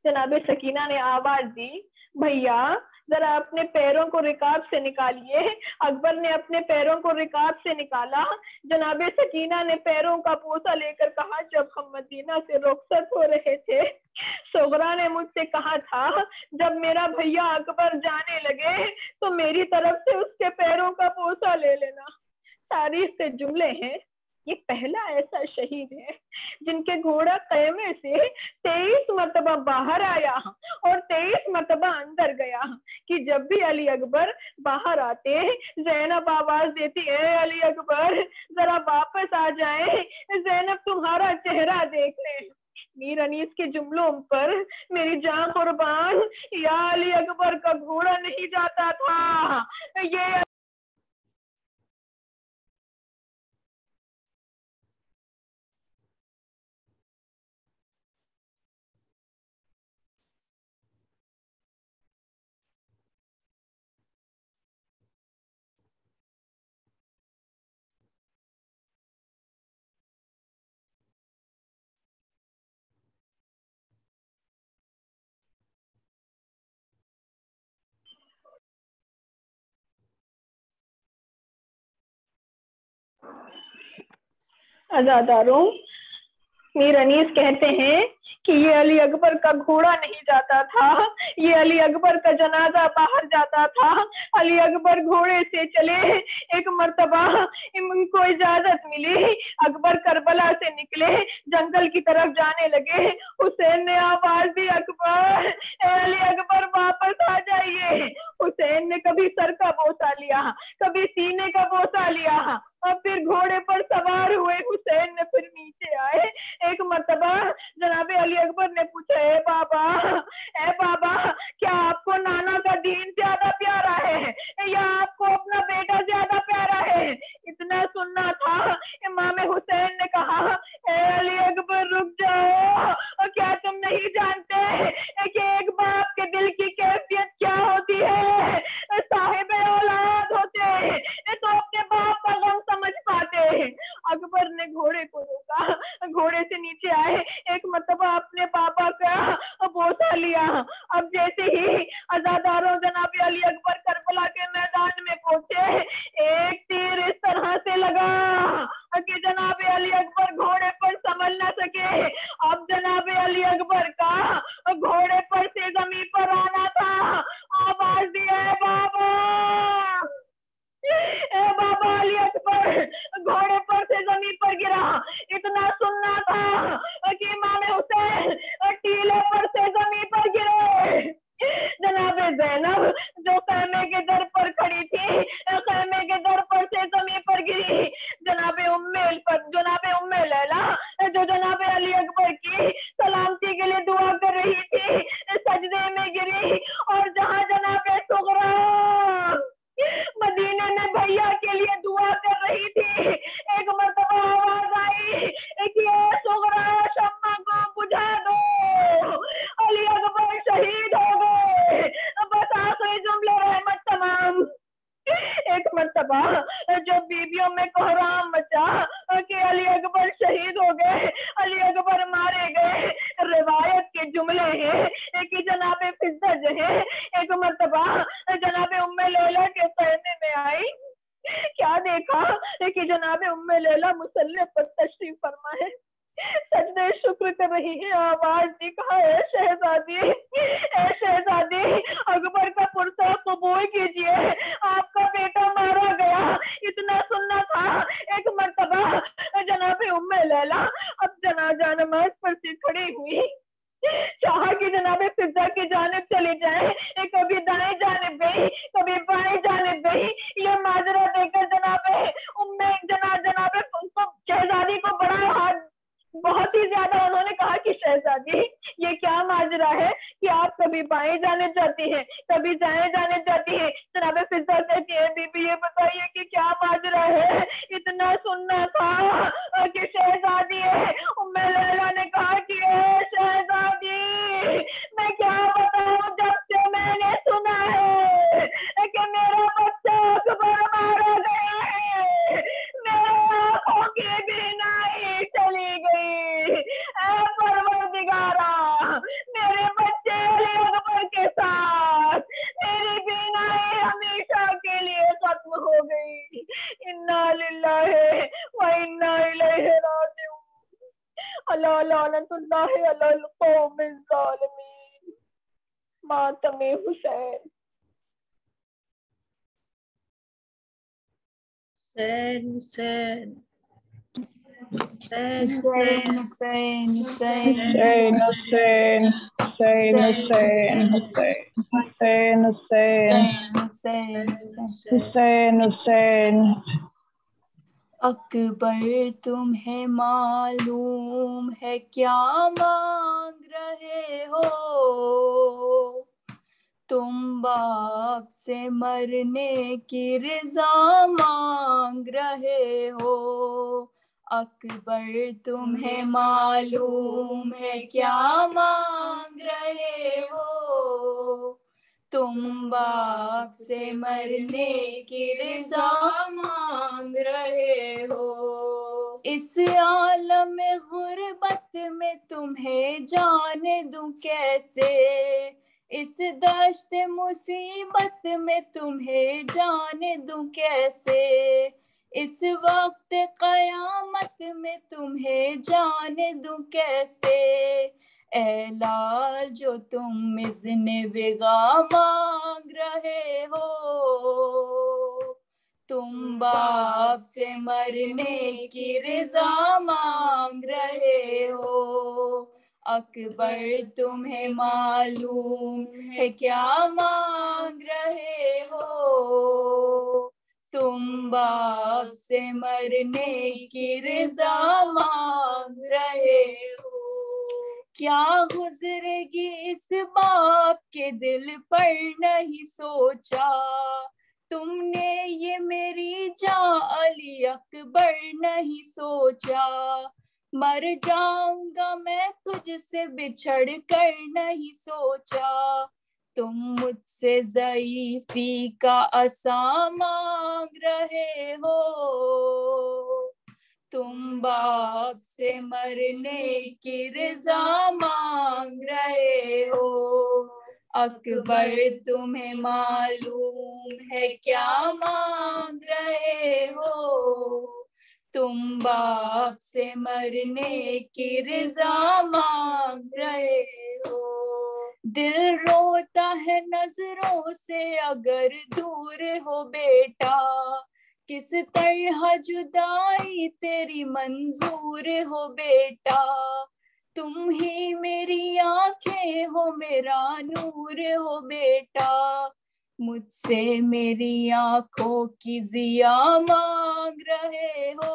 F: जनाबे सकीना ने आवाज दी, भैया जरा अपने पैरों को रिकाब से निकालिए। अकबर ने अपने पैरों को रिकाब से निकाला। जनाबे सकीना ने पैरों का बोसा लेकर कहा, जब हम मदीना से रुखसत हो रहे थे, सोगरा ने मुझसे कहा था जब मेरा भैया अकबर जाने लगे तो मेरी तरफ से उसके पैरों का बोसा ले लेना। तारीख के जुमले हैं, ये पहला ऐसा शहीद है जिनके घोड़ा ख़ैमे से 23 मरतबा बाहर आया और 23 मरतबा अंदर गया, कि जब भी अली अकबर बाहर आते ज़ैनब आवाज देती है, अली अकबर जरा वापस आ जाए, ज़ैनब तुम्हारा चेहरा देख ले। मीर अनीस के जुमलों पर मेरी जान कुर्बान, या अली अकबर का घोड़ा नहीं जाता था, ये अज़ादारों, मीर अनीस कहते हैं कि ये अली अकबर का घोड़ा नहीं जाता था, ये अली अकबर का जनाजा बाहर जाता था। अली अकबर घोड़े से चले। एक मर्तबा इनको इजाजत मिली, अकबर करबला से निकले, जंगल की तरफ जाने लगे। हुसैन ने आवाज दी, अकबर, अली अकबर वापस आ जाइए। हुसैन ने कभी सर का बोसा लिया, कभी सीने का बोसा लिया, और फिर घोड़े पर सवार हुए। हुसैन ने फिर नीचे आए। एक मर्तबा जनाबे अली अकबर ने पूछा, ए बाबा, क्या आपको नाना का दीन ज्यादा प्यारा है या आपको अपना बेटा ज्यादा प्यारा है? इतना सुनना था। इमाम हुसैन ने कहा, ए अली अकबर रुक जाओ, क्या तुम नहीं जानते कि एक बाप के दिल की कैफियत क्या होती है? साहिब औलाद होते तो अपने बाप का गम समझ पाते। अकबर ने घोड़े को रोका, घोड़े से नीचे आए, एक मर्तबा अपने पापा का बोसा लिया। अब जैसे ही अज़ादारों जनाबे अली अकबर करबला के मैदान में पहुंचे, एक तीर इस तरह से लगा कि जनाबे अली अकबर घोड़े पर संभल न सके। अब जनाबे अली अकबर का घोड़े पर से जमीन पर आना था। आवाज दी, ए बाबा अली अकबर घोड़े पर से जमीन पर गिरा। इतना सुनना था कि इमाम हुसैन टीले पर से जमीन पर गिरे। जनाबे ज़ैनब जो खैमे के दर पर खड़ी थी, खैमे के दर पर से जमीन पर गिरी। जनाबे उम्मे लैला जो जनाबे अली अकबर की सलामती के लिए दुआ कर रही थी, सजदे में गिरी। और जहां जनाबे सुगरा मदीने में भैया के लिए दुआ कर रही थी, एक मर्तबा आवाज आई कि सुगरा शम्मा को बुझा दो, अली अकबर शहीद हो गए। बस आखिरी जुमले रहमत तमाम। एक मर्तबा जब बीबियों में कोहराम मचा कि अली अकबर शहीद हो गए, अली अकबर मारे गए, रिवायत के जुमले हैं कि जनाबे फिज्जा जो है एक मर्तबा जनाबे उम्मे लैला के कहने में आई। क्या देखा कि जनाबे उम्मे लैला मुसल्ले पर तशरीफ फरमा है, सजदे शुक्र कर रही है। आवाज दी, कहा, ए शहजादी, अकबर का पुरसा कबूल कीजिए, आपका बेटा मारा गया। इतना सुनना था। एक मर्तबा जनाबे उम्मे लैला अब जनाजा नमाज पर खड़ी हुई, चाहा कि जनाबे फिजा की जानिब चली जाए, कभी दाएं जानिब गई, कभी बाएं जानिब गई। ये माजरा देकर जनाबे जनाबे शहजादी को बड़ा हाथ, बहुत ही ज्यादा उन्होंने कहा कि शहजादी ये क्या माजरा है कि आप कभी बाएं जाने जाती हैं, कभी दाएं जाने जाती हैं। जनाबे फिजा कहती है, बीबी ये बताइए कि क्या माजरा है। इतना सुनना था कि शहजादी है। उम्मे लैला ने कहा कि शहजादी मैं क्या बताऊं, जब से मैंने सुना है कि मेरा बच्चा अकबर मारा गया है, मेरे आंखों की बीनाई चली गई। परवरदिगारा, मेरे बच्चे अली अकबर के साथ मेरी बीनाई हमेशा के लिए खत्म हो गई। इन्ना लिल्लाहि व इन्ना इलैहि राजिऊन। अला लानतुल्लाहि अलल कौमिज़ ज़ालिमीन। मातमे हुसैन।
C: हुसैन
E: हुसैन हुसैन हुसैन
F: हुसैन हुसैन हुसैन हुसैन हुसैन हुसैन हुसैन हुसैन।
E: अकबर तुम्हें मालूम है क्या मांग रहे हो, तुम बाप से मरने की रज़ा मांग रहे हो। अकबर तुम्हें मालूम है क्या मांग रहे हो, तुम बाप से मरने की रज़ा मांग रहे हो। इस आलम गुर्बत में तुम्हें जाने दूं कैसे, इस दश्त मुसीबत में तुम्हें जाने दूं कैसे, इस वक्त कयामत में तुम्हें जाने दूं कैसे। ऐ लाल जो तुम इज़्ने विगा मांग रहे हो, तुम बाप से मरने की रज़ा मांग रहे हो। अकबर तुम्हें मालूम है क्या मांग रहे हो, तुम बाप से मरने की रज़ा मांग रहे हो। क्या गुजरेगी इस बाप के दिल पर नहीं सोचा, तुमने ये मेरी जान अली अकबर नहीं सोचा। मर जाऊंगा मैं तुझसे बिछड़ कर नहीं सोचा, तुम मुझसे ज़ईफ़ी का असा मांग रहे हो, तुम बाप से मरने की रज़ा मांग रहे हो। अकबर तुम्हें मालूम है क्या मांग रहे हो, तुम बाप से मरने की रज़ा मांग रहे हो। दिल रोता है नजरों से अगर दूर हो बेटा, किस तरह जुदाई तेरी मंजूर हो बेटा। तुम ही मेरी आंखें हो, मेरा नूर हो बेटा, मुझसे मेरी आंखों की जिया मांग रहे हो,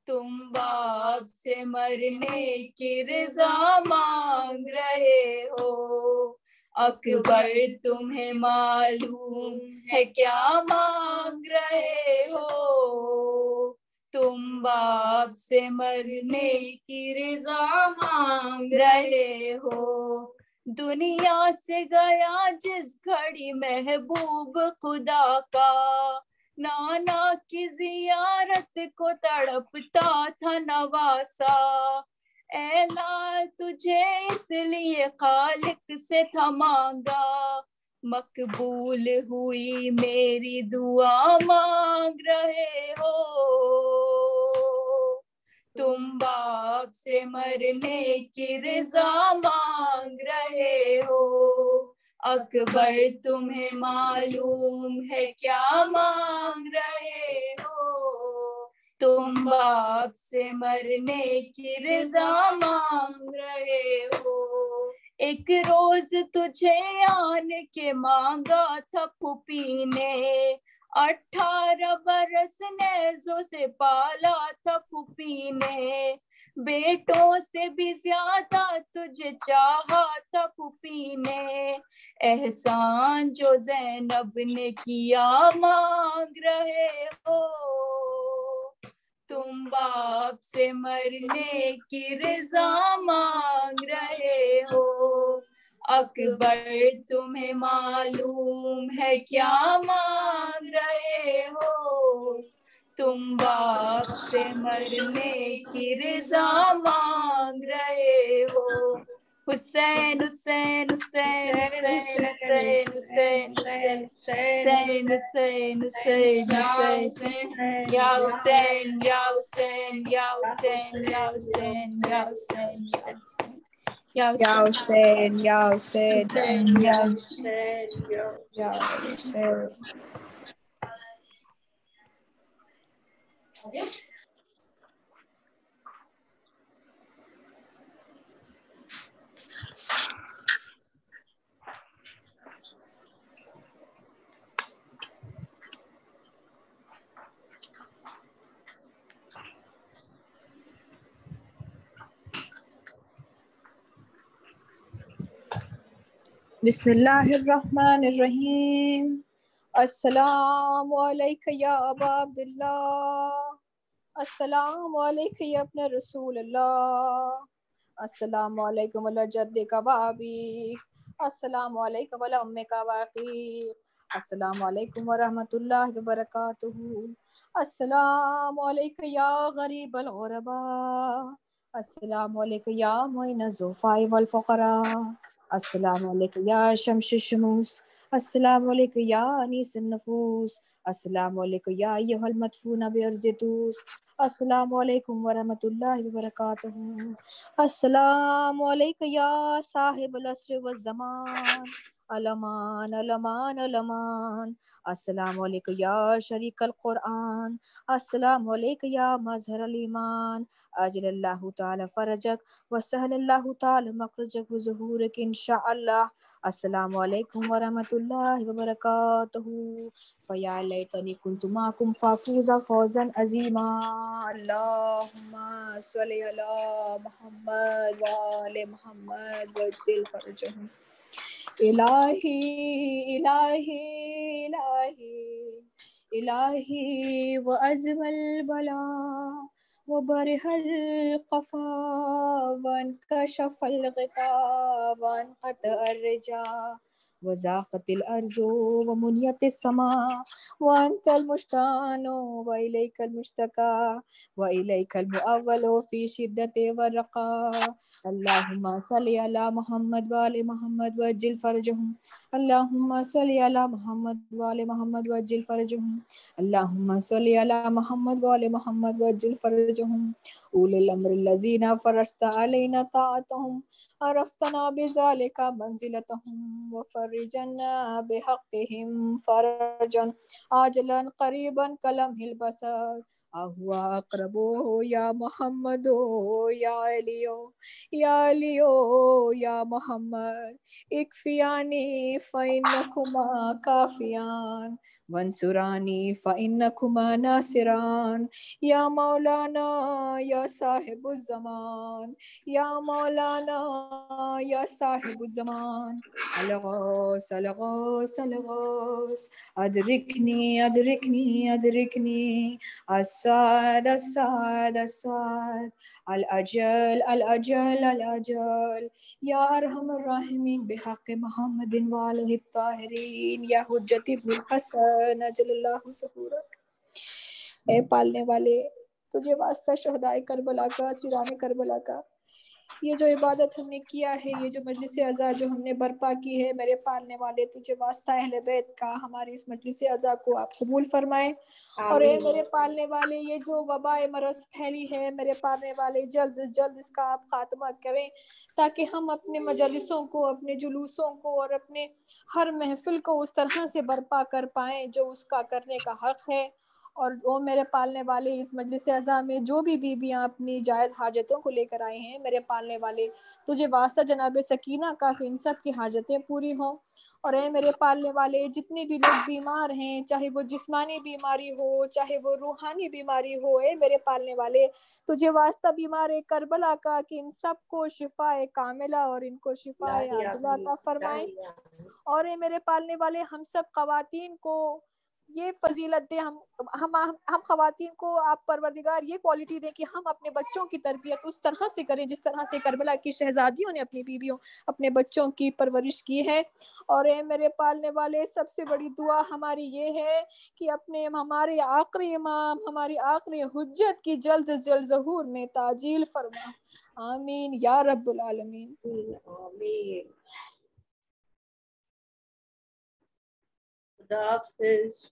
E: तुम बाप से मरने की रज़ा मांग रहे हो। अकबर तुम्हें मालूम है क्या मांग रहे हो, तुम बाप से मरने की रज़ा मांग रहे हो। दुनिया से गया जिस घड़ी महबूब खुदा का, नाना की जियारत को तड़पता था नवासा। ऐ लाल तुझे इसलिए खालिक से था मांगा, मकबूल हुई मेरी दुआ मांग रहे हो, तुम बाप से मरने की रज़ा मांग रहे हो। अकबर तुम्हें मालूम है क्या मांग रहे हो, तुम
G: तुम बाप से मरने की रजा मांग रहे हो। एक रोज तुझे आन के मांगा था फूफी ने, 18 बरस नेज़ों से पाला था फूफी ने, बेटों से भी ज्यादा तुझे चाहा था फूफी ने, एहसान जो ज़ैनब ने किया मांग रहे हो। तुम बाप से मरने की रजा मांग रहे हो। अकबर तुम्हें मालूम है क्या मांग रहे हो। तुम बाप से मरने की रजा मांग रहे हो। हुसैन हुसैन हुसैन हुसैन हुसैन हुसैन हुसैन हुसैन हुसैन हुसैन या हुसैन या हुसैन या हुसैन या हुसैन या हुसैन या हुसैन या हुसैन या हुसैन या हुसैन। बिस्मिल्लाहिर्रहमानिर्रहीम। अस्सलामु अलैका या अबा अब्दुल्लाह, अस्सलामु अलैका या इब्न रसूलल्लाह, अस्सलामु अलैकुम वला जद्दिका वाबीक, अस्सलामु अलैकुम वला उम्मिका वाक़ीक, अस्सलामु अलैकुम व रहमतुल्लाहि व बरकातुहू, अस्सलामु अलैका या गरीबल गुरबा, अस्सलामु अलैका या मुइन ज़ुफ़ाई वल फ़ुक़रा, अस्सलामु अलैकुम या शम्स शमूस, अस्सलामु अलैकुम या अनीस नफूस, अस्सलामु अलैकुम या अय्युहल मदफून बिअर्ज़ितूस, अस्सलामु अलैकुम व रहमतुल्लाहि व बरकातुहू, अस्सलामु अलैकुम या साहिबल अस्र व ज़मान, अलमान अलमान अलमान, अस्सलामु अलैकुम या शरीकल कुरआन, अस्सलामु अलैकुम या मज़हरल ईमान, अजलल्लाहु तआला फरजक व सहलल्लाहु तआला मखरजक व ज़ुहूरक इंशाअल्लाह। अस्सलामु अलैकुम व रहमतुल्लाहि व बरकातुहू। फया लैतनी कुन्तु माकुम फ़ाफ़ूज़ा फ़ौज़न अज़ीमा। अल्लाहुम्मा सल्लि अला मुहम्मद व आले मुहम्मद वज्जिल फ़रजहुम। इलाही इलाही इलाही इलाही व अज़मल बला व बरहल क़फ़ा व अनकशफ़ल ग़िता व अनक़तअर रिजा व ज़ाक़तिल अर्ज़ु व मुनियतिस समा व अंतल मुश्तानु व इलैकल मुश्तका व इलैकल मुअव्वलु फ़ी शिद्दति व रक़ा। अल्लाहुम्मा सल्लि अला मुहम्मद व आले मुहम्मद वज्जिल फ़रजहुम। अल्लाहुम्मा सल्लि अला मुहम्मद व आले मुहम्मद वज्जिल फ़रजहुम। अल्लाहुम्मा सल्लि अला मुहम्मद व आले मुहम्मद वज्जिल फ़रजहुम। उलिल अम्रि लज़ीना फ़रज़ता अलैना ताअतहुम अरफ़्तना बिज़ालिका मंज़िलतहुम व फ़र्रिजना बिहक़्क़िहिम फ़रजन आजलन क़रीबन कलम्हिल बसर अहुवा अक़रबु या मुहम्मदो या अलियो या मोहम्मद इक्फ़ियानी फ़इन्नकुमा काफ़ियान वंसुरानी फ़इन्नकुमा नासिरान या मौलाना या साहिबुज़्ज़मान या मौलाना या साहिबुज़्ज़मान अलगौस अलगौस अलगौस अदरिकनी अदरिकनी अदरिकनी अस्साद अस्साद अस्साद अल अजल अल अजल अल अजल या अरहमर राहिमीन बिहक़्क़ि मुहम्मदिन व आलिहि ताहिरीन या हुज्जति इब्नुल हसन अजलल्लाहु ज़हूरक। ए पालने वाले, तुझे वास्ता शहदाए करबला का, सिराने करबला का, ये जो इबादत हमने किया है, ये जो मजलिस अज़ा जो हमने बर्पा की है, मेरे पालने वाले तुझे वास्ता अहले बैत का हमारी इस मजलिस अज़ा को आप कबूल फरमाएं। और ए मेरे पालने वाले, ये जो वबाए मरज़ फैली है, मेरे पालने वाले जल्द से जल्द इसका आप खात्मा करें, ताकि हम अपने मजलिसों को, अपने जुलूसों को और अपने हर महफिल को उस तरह से बर्पा कर पाएं जो उसका करने का हक़ है। और ओ मेरे पालने वाले, इस मजलिस अज़ा में जो भी बीबियां अपनी जायज़ हाजतों को लेकर आए हैं मेरे पालने वाले, तुझे वास्ता जनाब सकीना का कि इन सब की हाजतें पूरी हों। और ए मेरे पालने वाले, जितने भी लोग बीमार हैं, चाहे वो जिस्मानी बीमारी हो चाहे वो रूहानी बीमारी हो, ए मेरे पालने वाले तुझे वास्ता बीमार करबला का कि इन सबको शिफाए कामिला और इनको शिफाए आजिला अता फरमाए। और ये मेरे पालने वाले हम सब खवातीन को ये फजीलत दे, हम खवातीन को आप परवरदिगार ये क्वालिटी दे कि हम अपने बच्चों की तरबियत उस तरह से करें जिस तरह से करबला की शहजादियों ने अपनी बीवियों अपने बच्चों की परवरिश की है। और ये मेरे पालने वाले सबसे बड़ी दुआ हमारी ये है कि अपने हमारे आखिरी इमाम, हमारी आखिरी हुज्जत की जल्द से जल्द ज़हूर में ताजील फरमा। आमीन या रब्बुल आलमीन।
C: खुदा हाफिज।